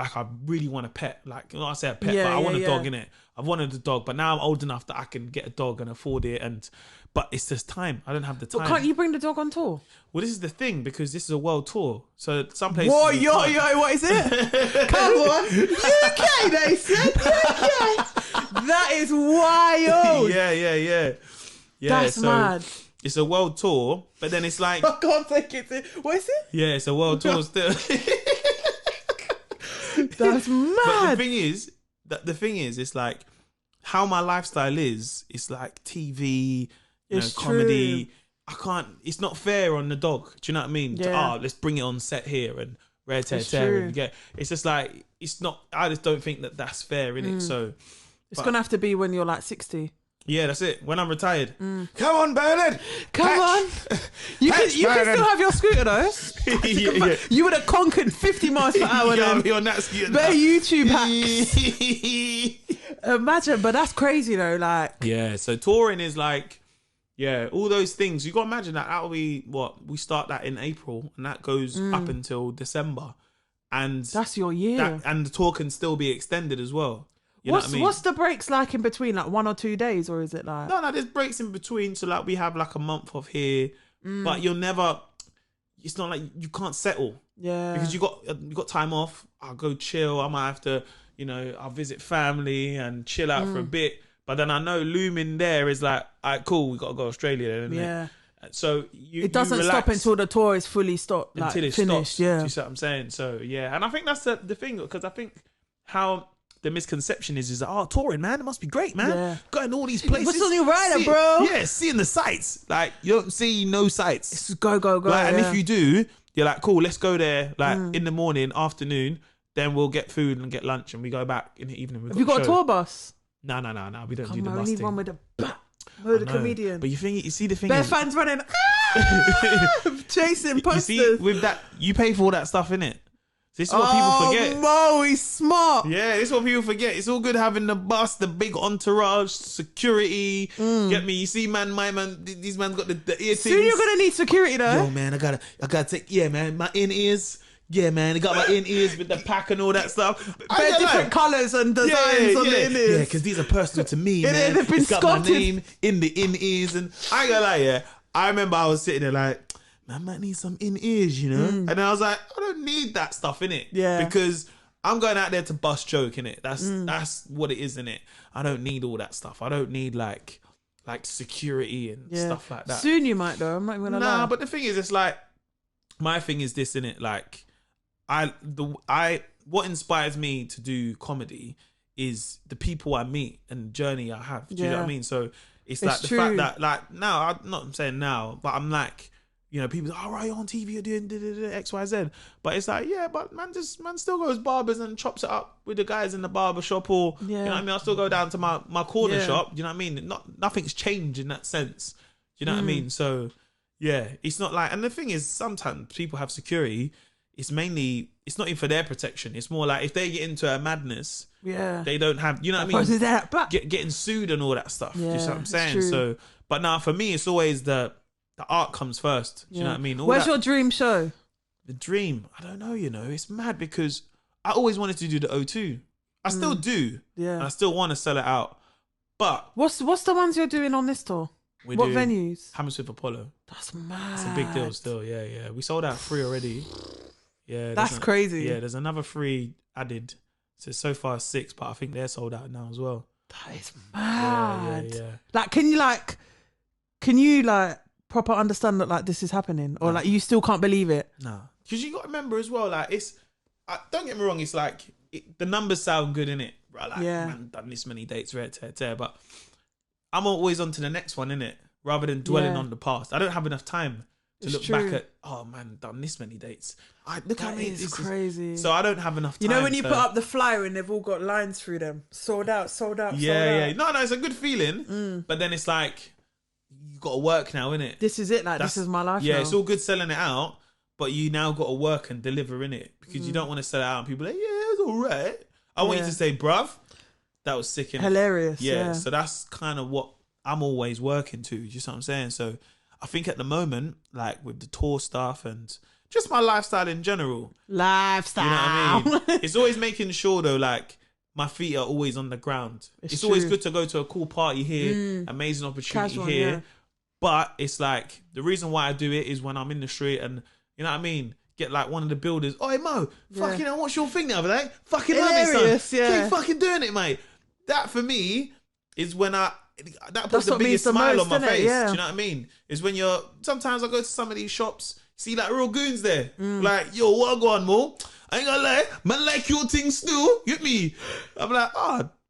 want a pet. Like, you know, I say a pet, but I want a dog in it. I've wanted a dog, but now I'm old enough that I can get a dog and afford it. But it's just time. I don't have the time. But can't you bring the dog on tour? Well, this is the thing, because this is a world tour. So some places. Whoa, yo, what is it? Come on. UK, they said. UK. That is wild. Yeah. That's mad. It's a world tour, but then it's like. I can't take it. What is it? Yeah, it's a world tour still. That's mad. But the thing is, it's like how my lifestyle is. It's like TV. Comedy. I can't. It's not fair on the dog. Do you know what I mean? Yeah. Let's bring it on set here and rare tear and get. It's just like it's not. I just don't think that that's fair, innit? So it's gonna have to be when you're like 60. Yeah, that's it. When I'm retired. Come on, Bernard. Come on. You can still have your scooter though. You would have conquered 50 miles per hour. Yeah, be on that scooter. Bare YouTube hacks. Imagine, but that's crazy though. Like, yeah. So touring is like. Yeah, all those things. You got to imagine that'll be we start that in April and that goes up until December. And that's your year. And the tour can still be extended as well. You know what I mean? What's the breaks like in between? Like 1 or 2 days, or is it like... No, there's breaks in between. So like we have like a month of here, but you'll never... It's not like you can't settle. Yeah. Because you got time off. I'll go chill. I might have to, I'll visit family and chill out for a bit. But then I know looming there is like, all right, cool, we got to go to Australia then, innit? So it doesn't stop until the tour is fully stopped, until it's finished. Stops, yeah. Do you see what I'm saying? So yeah, and I think that's the thing, because I think how the misconception is that touring, man, it must be great, man. Yeah. Going all these places. What's on your rider, bro? Yeah, seeing the sights. Like you don't see no sights. It's go. Like, and if you do, you're like, cool, let's go there. Like in the morning, afternoon. then we'll get food and get lunch, and we go back in the evening. Have you got a tour bus? No. We don't do the bus we need thing. one with the comedian. But you see the thing. Their fans running, chasing posters. You see, with that, you pay for all that stuff, innit? This is what people forget. Mo, he's smart. Yeah, this is what people forget. It's all good having the bus, the big entourage, security. Get me? You see, man, these man got the ear things. Soon you're gonna need security though. Yo, man, I gotta take. Yeah, man, my in-ears. Yeah, man, I got my in-ears with the pack and all that stuff. They're different colours and designs on the in-ears. Yeah, because these are personal to me, man. They've been it's got my name in the in-ears, and I ain't gonna lie, yeah. I remember I was sitting there like, man, I might need some in-ears, you know? And then I was like, I don't need that stuff, innit? Yeah. Because I'm going out there to bust joke, innit? That's what it is, innit? I don't need all that stuff. I don't need like security and stuff like that. Soon you might though, I'm not gonna lie. Nah, but the thing is, it's like, my thing is this, innit? Like, what inspires me to do comedy is the people I meet and the journey I have. Do you know what I mean? So it's like the fact that, like, now, I'm not saying now, but I'm like, you know, people say, all right, you're on TV, you're doing X, Y, Z. But it's like, yeah, but man still goes barbers and chops it up with the guys in the barber shop, or, you know what I mean? I'll still go down to my corner shop, you know what I mean? Nothing's changed in that sense. Do you know what I mean? So, yeah, it's not like, and the thing is, sometimes people have security. It's not even for their protection. It's more like if they get into a madness, they don't have, you know what I mean? Getting sued and all that stuff. Do you know what I'm saying? So, but now for me, it's always the art comes first. Do you know what I mean? Where's your dream show? The dream? I don't know, you know. It's mad because I always wanted to do the O2. I still do. Yeah. And I still want to sell it out. But what's the ones you're doing on this tour? What venues? Hammersmith Apollo. That's mad. It's a big deal still. Yeah. We sold out 3 already. Yeah, that's crazy. Yeah, there's another 3 added. So far 6, but I think they're sold out now as well. That is mad. Yeah. Like, can you proper understand that like this is happening, or like you still can't believe it? No, because you got to remember as well. Like, don't get me wrong. It's like the numbers sound good, innit? Right? Like, man, done this many dates, but I'm always on to the next one, innit? Rather than dwelling on the past. I don't have enough time to look back at, oh man, done this many dates. Look at me, it's crazy. So I don't have enough time. You know when you put up the flyer and they've all got lines through them, sold out. Yeah. No, it's a good feeling. But then it's like, you got to work now, innit? This is it. Like, this is my life. Yeah, now. It's all good selling it out, but you now got to work and deliver, innit? Because you don't want to sell it out and people are like, yeah, it's all right. I want you to say, bruv, that was sick, innit? Hilarious. Yeah. So that's kind of what I'm always working to. You know what I'm saying? So I think at the moment, like with the tour stuff and just my lifestyle in general. You know what I mean? It's always making sure though, like my feet are always on the ground. It's always good to go to a cool party here, amazing opportunity casual, here. Yeah. But it's like, the reason why I do it is when I'm in the street and, you know what I mean? Get like one of the builders, oi Mo, fucking hell, what's your thing the other day? Fucking love it, son. Keep fucking doing it, mate. That for me is when that puts the biggest smile on my face. Yeah. Do you know what I mean? Is when sometimes I go to some of these shops, see like real goons there. Like, yo, what go on, Mo? I ain't gonna lie, man, like your thing still. Get me? I'm like,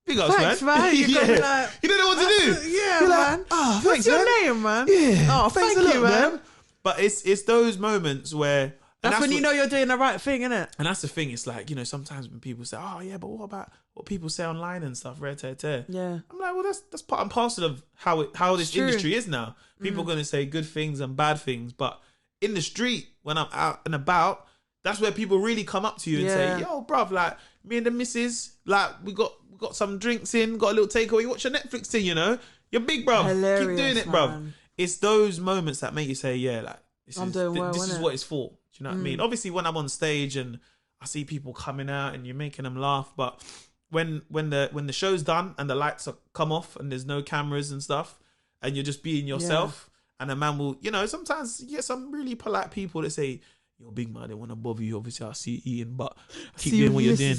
big ups, thanks, man. You don't know what to do. Yeah, you're man. Like, thanks, what's your name, man? Yeah. Oh, thank you, man. But it's those moments where... That's when you know you're doing the right thing, innit? And that's the thing. It's like, you know, sometimes when people say, oh, yeah, but what about what people say online and stuff? Yeah. I'm like, well, that's part and parcel of how this industry is now. People are going to say good things and bad things. But in the street, when I'm out and about, that's where people really come up to you and say, yo, bruv, like, me and the missus, like, we got some drinks in, got a little takeaway. You watch your Netflix thing, you know? You're big, bruv. Hilarious, keep doing it, bruv. It's those moments that make you say, yeah, like, this is what it's for. Do you know what I mean? Obviously, when I'm on stage and I see people coming out and you're making them laugh, but when the show's done and the lights come off and there's no cameras and stuff, and you're just being yourself, and a man will, you know, sometimes you get some really polite people that say, yo, big man, I don't want to bother you. Obviously, I see you eating, but keep doing what you're doing.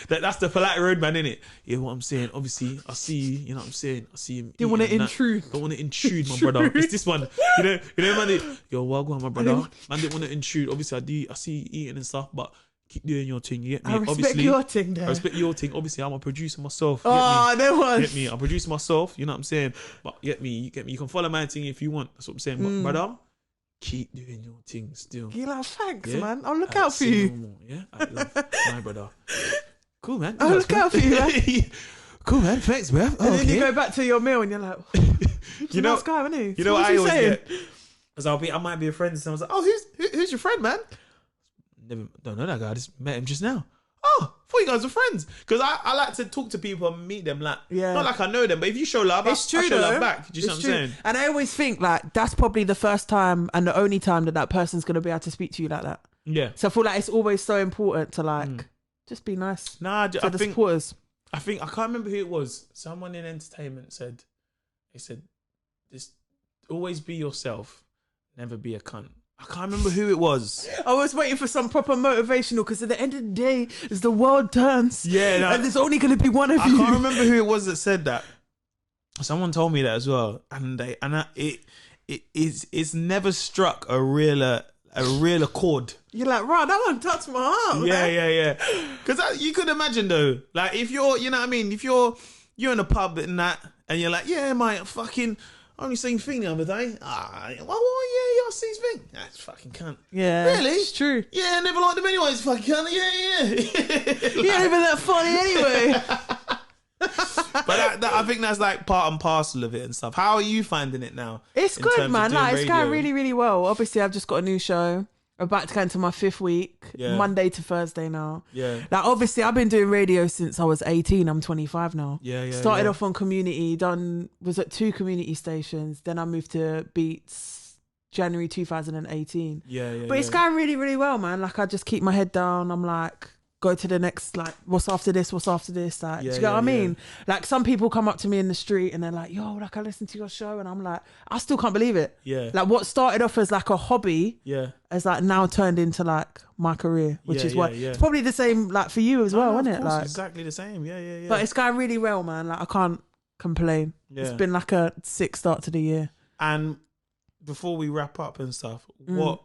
That's the polite road man, innit? Yeah, what I'm saying. Obviously, I see you. You know what I'm saying? I see you. Don't want to intrude. Don't want to intrude, my brother. It's this one. You know, man. Yo, well, go on, my brother. Man, didn't want to intrude. Obviously, I see you eating and stuff, but keep doing your thing. You get me? I respect your thing. I respect your thing. Obviously, I'm a producer myself. There was. Get me? I'm producing myself. You know what I'm saying? But you get me? You can follow my thing if you want. That's what I'm saying. But brother, keep doing your thing still. You're like, thanks, man. I'll look out for you. Normal, yeah, I love my brother. Cool, man. I'll look out for you, man. Cool, man. Thanks, man. And then you go back to your meal and you're like, you know, nice guy, isn't he? You know what I always get? Because I might be a friend and someone's like, oh, who's your friend, man? Don't know that guy. I just met him just now. Oh, I thought you guys were friends. Because I like to talk to people and meet them. Like, not like I know them, but if you show love, it's true, I show love back. Do you know what I'm saying? And I always think like that's probably the first time and the only time that person's going to be able to speak to you like that. Yeah. So I feel like it's always so important to like just be nice. Nah, to the supporters. I can't remember who it was. Someone in entertainment said, just always be yourself, never be a cunt. I can't remember who it was. I was waiting for some proper motivational because at the end of the day, as the world turns, and there's only going to be one of you. I can't remember who it was that said that. Someone told me that as well, and it's never struck a realer chord. You're like, right, that one touched my heart. Yeah. Because you could imagine though, like if you're, you know what I mean, if you're in a pub and that, and you're like, yeah, mate, fucking. Only seen Thing the other day. I seen Thing. That's fucking cunt. Yeah. Really? It's true. Yeah, I never liked him anyway. It's fucking cunt. Yeah. He ain't even that funny anyway. But I think that's like part and parcel of it and stuff. How are you finding it now? It's good, man. Like, it's going really, really well. Obviously, I've just got a new show. I'm about to go into my 5th week, Monday to Thursday now. Yeah. Like, obviously, I've been doing radio since I was 18. I'm 25 now. Yeah. Started off on Community, was at 2 community stations. Then I moved to Beats January 2018. Yeah. But it's going really, really well, man. Like, I just keep my head down. I'm like, go to the next, like, what's after this? Like, do you get what I mean? Like, some people come up to me in the street and they're like, yo, like, I listened to your show, and I'm like, I still can't believe it. Yeah. Like, what started off as like a hobby has like now turned into like my career, which is what it's probably the same like for you as well, isn't it? Like, exactly the same. Yeah. But it's going really well, man. Like, I can't complain. It's been like a sick start to the year. And before we wrap up and stuff, what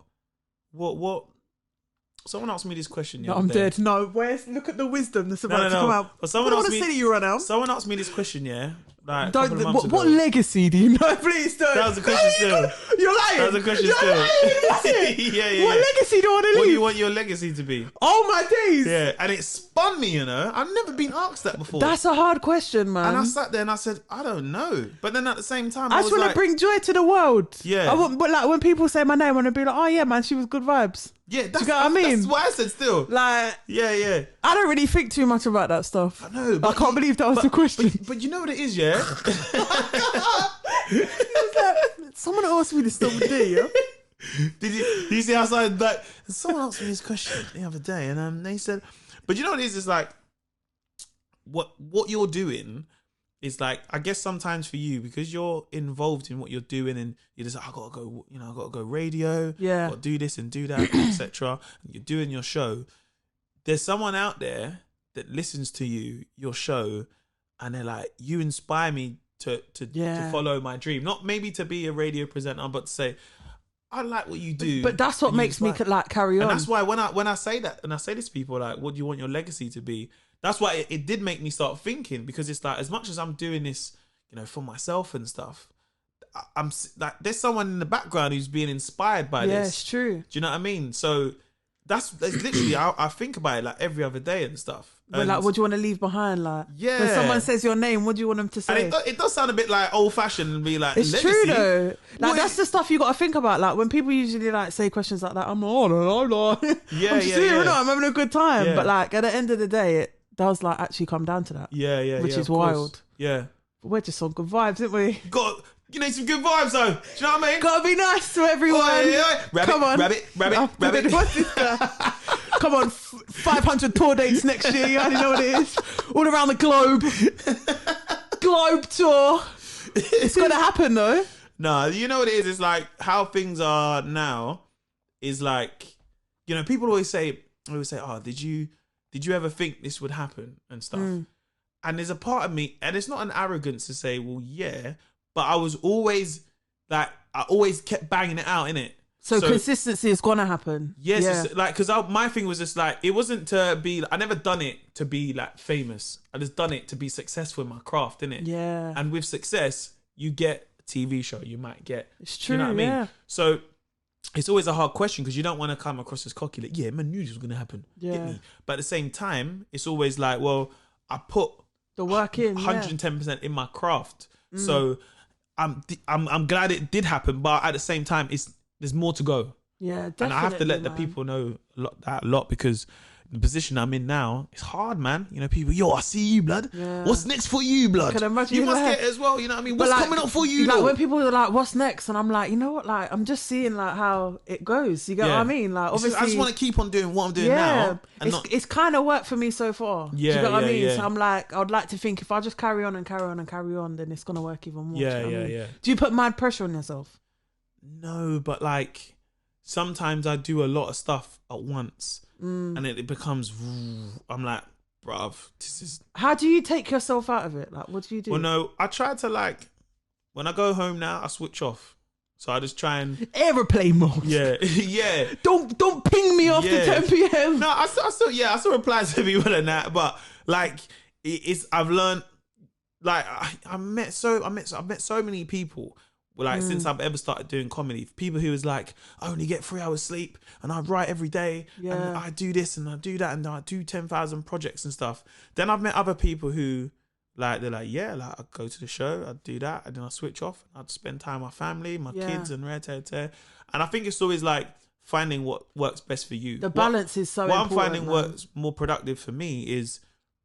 someone asked me this question. I'm dead. No, look at the wisdom that's about to come out. But someone asked me, say you run out. Someone asked me this question, like what legacy do you know? Please don't. That was a question still. You're lying. That was a question still. What's it? Yeah. What legacy do you want to leave? What do you want your legacy to be? Oh my days. Yeah, and it spun me, you know. I've never been asked that before. That's a hard question, man. And I sat there and I said, I don't know. But then at the same time, I just want to bring joy to the world. Yeah. But like when people say my name, I want to be like, oh yeah, man, she was good vibes. Yeah, do you get what I mean? That's what I said still. Like, yeah. I don't really think too much about that stuff. I know. But I can't believe that was the question. But you know what it is, yeah? Someone asked me this the other day, yeah? Did you see outside that? Someone asked me this question the other day, and they said, but you know what it is? It's like, what you're doing is like, I guess sometimes for you, because you're involved in what you're doing and you're just like, I gotta go radio, gotta do this and do that, etc. And you're doing your show. There's someone out there that listens to your show, and they're like, you inspire me to follow my dream. Not maybe to be a radio presenter, but to say, I like what you do. But that's what makes me like carry on. And that's why when I say that, and I say this to people, like, what do you want your legacy to be? That's why it did make me start thinking, because it's like, as much as I'm doing this, you know, for myself and stuff, I'm like, there's someone in the background who's being inspired by this. Yeah, it's true. Do you know what I mean? So that's literally, I think about it like every other day and stuff. But like, what do you want to leave behind? Like, yeah. When someone says your name, what do you want them to say? And it does sound a bit like old fashioned and be like, it's legacy. True though. Like, that's the stuff you got to think about. Like, when people usually like say questions like that, I'm like, oh no. Yeah, I'm just here, yeah. I'm having a good time. Yeah. But like, at the end of the day, it does like actually come down to that. Yeah. Which is wild. Yeah. But we're just on good vibes, aren't we? You need some good vibes though. Do you know what I mean? Gotta be nice to everyone. Come on. Rabbit. What's this guy? Come on, 500 tour dates next year. You already know what it is. All around the globe. Globe tour. It's gonna happen though. No, you know what it is? It's like how things are now is like, you know, people always say, oh, did you ever think this would happen and stuff? And there's a part of me, and it's not an arrogance to say, well, yeah, but I was always like, I always kept banging it out, innit? So consistency is gonna happen. Yes, yeah. Like, because my thing was just like, it wasn't to be, I never done it to be like famous. I just done it to be successful in my craft, innit? Yeah. And with success, you get a TV show, you might get, it's true, you know what I mean? Yeah. So it's always a hard question because you don't want to come across as cocky. Like, yeah, man, knew this was going to happen. Yeah. Get me? But at the same time, it's always like, well, I put the work in 110% in my craft. So I'm glad it did happen. But at the same time, there's more to go. Yeah, definitely. And I have to let the people know a lot because the position I'm in now, it's hard, man. You know, people, yo, I see you, blood. Yeah. What's next for you, blood? Can imagine you must get it as well, you know what I mean? What's coming up for you, like though? when people are like, what's next? And I'm like, you know what? Like, I'm just seeing like how it goes. You get what I mean? Like, obviously, I just want to keep on doing what I'm doing now. And it's kind of worked for me so far. Yeah, do you get what I mean? Yeah. So I'm like, I'd like to think if I just carry on, then it's gonna work even more. Yeah. Do you put mad pressure on yourself? No, but like sometimes I do a lot of stuff at once. And it becomes, I'm like, bruv, this is... How do you take yourself out of it? Like, what do you do? Well, no, I try to like, when I go home now, I switch off. So I just try and... Airplane mode. Yeah, yeah. Don't ping me after 10 p.m. No, I still reply to people and that, but like, I've learned, like, I've met so many people. Like since I've ever started doing comedy, people who was like, I only get 3 hours sleep and I write every day and I do this and I do that and I do 10,000 projects and stuff. Then I've met other people who like, they're like, yeah, like I go to the show, I do that and then I switch off. I'd spend time with my family, my kids and and I think it's always like finding what works best for you. The balance is so important. What I'm finding works more productive for me is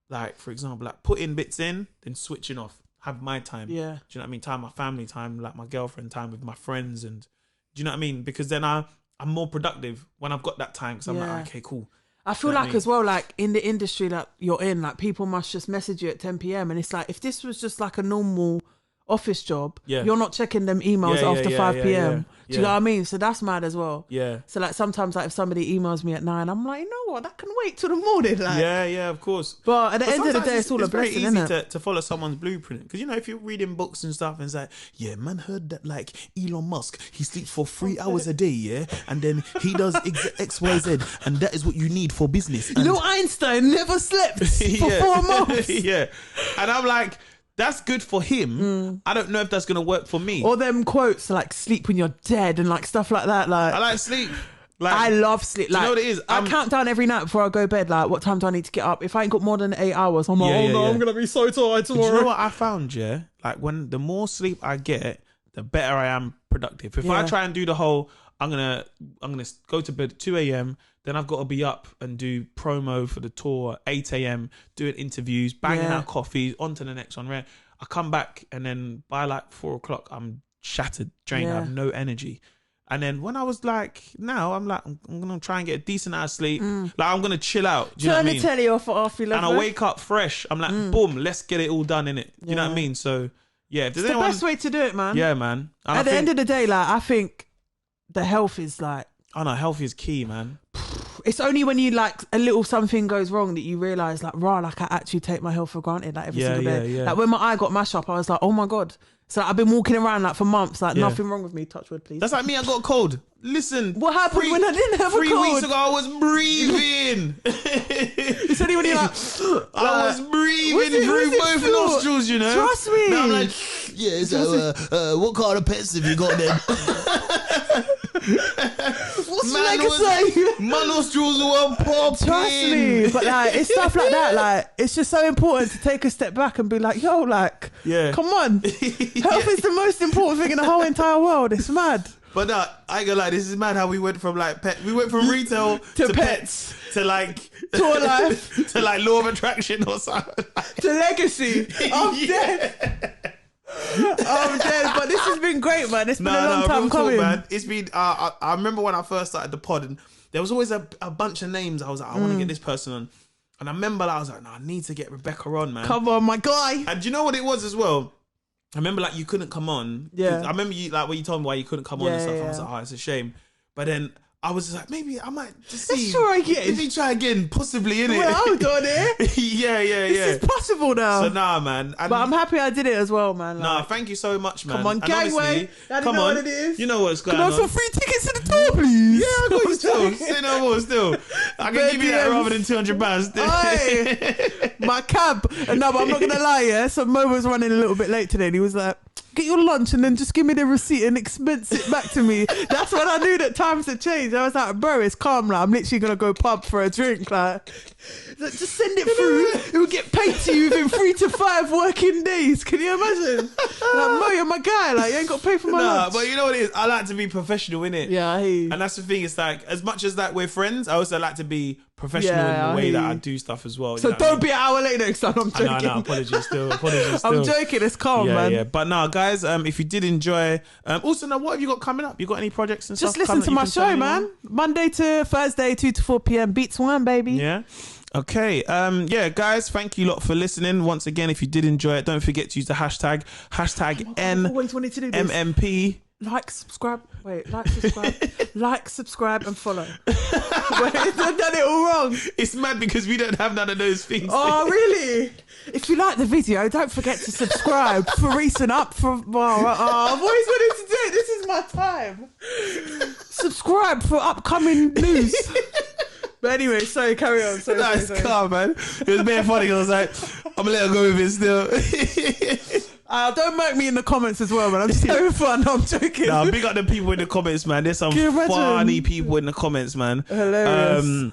like, for example, like putting bits in, then switching off. Have my time. Yeah. Do you know what I mean? Time, my family time, like my girlfriend time with my friends. And do you know what I mean? Because then I'm more productive when I've got that time. Because I'm like, okay, cool. I feel like as well, like in the industry that you're in, like people must just message you at 10 p.m. And it's like, if this was just like a normal office job, you're not checking them emails after 5 p.m. Do you know what I mean? So that's mad as well. Yeah. So like sometimes like if somebody emails me at 9, I'm like, you know what? That can wait till the morning. Like. Yeah, of course. But at the end of the day, it's all a blessing, isn't it? It's very easy to follow someone's blueprint. Because, you know, if you're reading books and stuff and it's like, yeah, man heard that like Elon Musk, he sleeps for 3 hours a day, yeah? And then he does X, Y, Z. And that is what you need for business. And Little Einstein never slept for 4 months. Yeah. And I'm like, that's good for him. I don't know if that's going to work for me. Or them quotes like sleep when you're dead and like stuff like that. Like I like sleep. Like, I love sleep. Like, you know what it is? I count down every night before I go to bed. Like, what time do I need to get up? If I ain't got more than 8 hours, I'm like, I'm going to be so tired tomorrow. Do you know what I found, yeah? Like, when the more sleep I get, the better I am productive. If I try and do the whole, I'm gonna go to bed at 2 a.m., then I've got to be up and do promo for the tour at 8 a.m., doing interviews, banging out coffees, on to the next one, right? I come back and then by like 4 o'clock, I'm shattered, drained, I have no energy. And then when I was like, now I'm like, I'm going to try and get a decent amount of sleep. Like, I'm going to chill out. Do you know what I mean? Turn the telly off at 11. And I wake up fresh. I'm like, boom, let's get it all done, innit? Do you know what I mean? So, yeah. If it's the best way to do it, man. Yeah, man. And at the end of the day, like, I think the health is like... Oh, no, health is key, man. It's only when you like a little something goes wrong that you realise like, like I actually take my health for granted like every single day. Yeah. Like when my eye got mashed up, I was like, oh my God. So like, I've been walking around like for months, like nothing wrong with me, touch wood, please. That's like me, I got a cold. Listen. What happened when I didn't have a cold? 3 weeks ago, I was breathing. It's only when you're like... I was breathing through both nostrils, you know. Trust me. Now I'm like, yeah, so what kind of pets have you got then? What's say? My nostrils were popping. Trust me. But like, it's stuff like that. Like, it's just so important to take a step back and be like, yo, like, come on. Health is the most important thing in the whole entire world. It's mad. But no, I ain't gonna lie, this is mad how we went from like we went from retail to pets to like tour life to like law of attraction or something. To legacy. I'm dead. I'm dead. But this has been great, man. It's been a long time coming. Man. It's been I remember when I first started the pod and there was always a bunch of names. I was like, I want to get this person on. And I remember I was like, no, I need to get Rebecca on, man. Come on, my guy. And do you know what it was as well? I remember like you couldn't come on. Yeah. I remember you like when you told me why you couldn't come on and stuff. I was like, oh, it's a shame. But then I was just like, maybe I might just see. Let's try again. Maybe try again, possibly, innit? Well, hold on it. Yeah. This is possible now. So nah, man. And but I'm happy I did it as well, man. Like, nah, thank you so much, man. Come on, gangway. Come on, what it is. You know what's going on. Can I have some free tickets to the tour, please? Yeah, I got you still. Say no more still. I can give you that rather than £200. My cab. No, but I'm not going to lie, yeah. So Mo was running a little bit late today and he was like, get your lunch and then just give me the receipt and expense it back to me. That's when I knew that times had changed. I was like, bro, it's calm. Like, I'm literally going to go pub for a drink. Like, just send it through. It will get paid to you within 3 to 5 working days. Can you imagine? Like, Mo, you're my guy. Like, you ain't got to pay for my lunch. But you know what it is? I like to be professional, innit? Yeah, I hear you. And that's the thing. It's like, as much as that we're friends, I also like to be professional in the way that I do stuff as well. So don't be an hour late next time. I'm joking. No, apologies still. I'm joking. It's calm, man. Yeah. But no, guys, if you did enjoy, also now, what have you got coming up? You got any projects and just stuff? Just listen to my show, man. Monday to Thursday, 2 to 4 p.m. Beats One, baby. Yeah. Okay, guys, thank you lot for listening. Once again, if you did enjoy it, don't forget to use the hashtag NMMP. Like, subscribe, and follow. Wait, I've done it all wrong. It's mad because we don't have none of those things. Oh, really? If you like the video, don't forget to subscribe for recent up for. I've always wanted to do it. This is my time. Subscribe for upcoming news. But anyway, sorry, carry on. Sorry. Calm, man. It was very funny. I was like, I'm gonna let her go with it still. Don't mark me in the comments as well, man. I'm just having fun. No, I'm joking. Nah, big up the people in the comments, man. There's some funny people in the comments, man. Hilarious.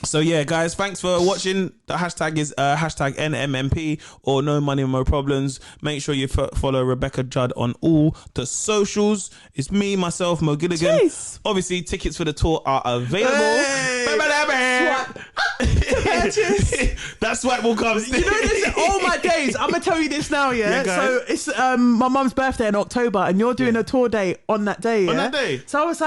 So yeah, guys, thanks for watching. The hashtag is hashtag NMMP or No Money No Problems. Make sure you follow Rebecca Judd on all the socials. It's me, myself, Mo Gilligan. Jeez. Obviously, tickets for the tour are available. That swipe will come. You know this? All my days. I'm gonna tell you this now. Yeah. So it's my mum's birthday in October, and you're doing a tour date on that day. Yeah? On that day. So I was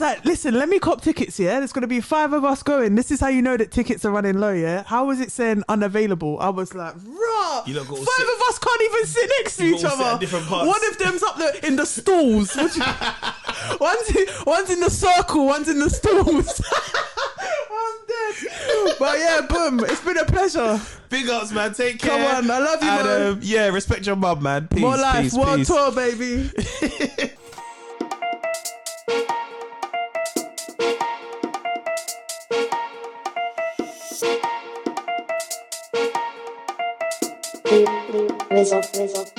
like, listen. Let me cop tickets. Yeah. There's gonna be 5 of us going. This is how you know that tickets are running low. Yeah. How was it saying unavailable? I was like, raw. 5 of us can't even sit next to each other. One of them's up there in the stalls. One's in the circle. One's in the stalls. I'm dead. But yeah, boom. It's been a pleasure. Big ups, man. Take care. Come on, I love you, man. Yeah, respect your mum, man. Peace. More life, world tour, baby. Result.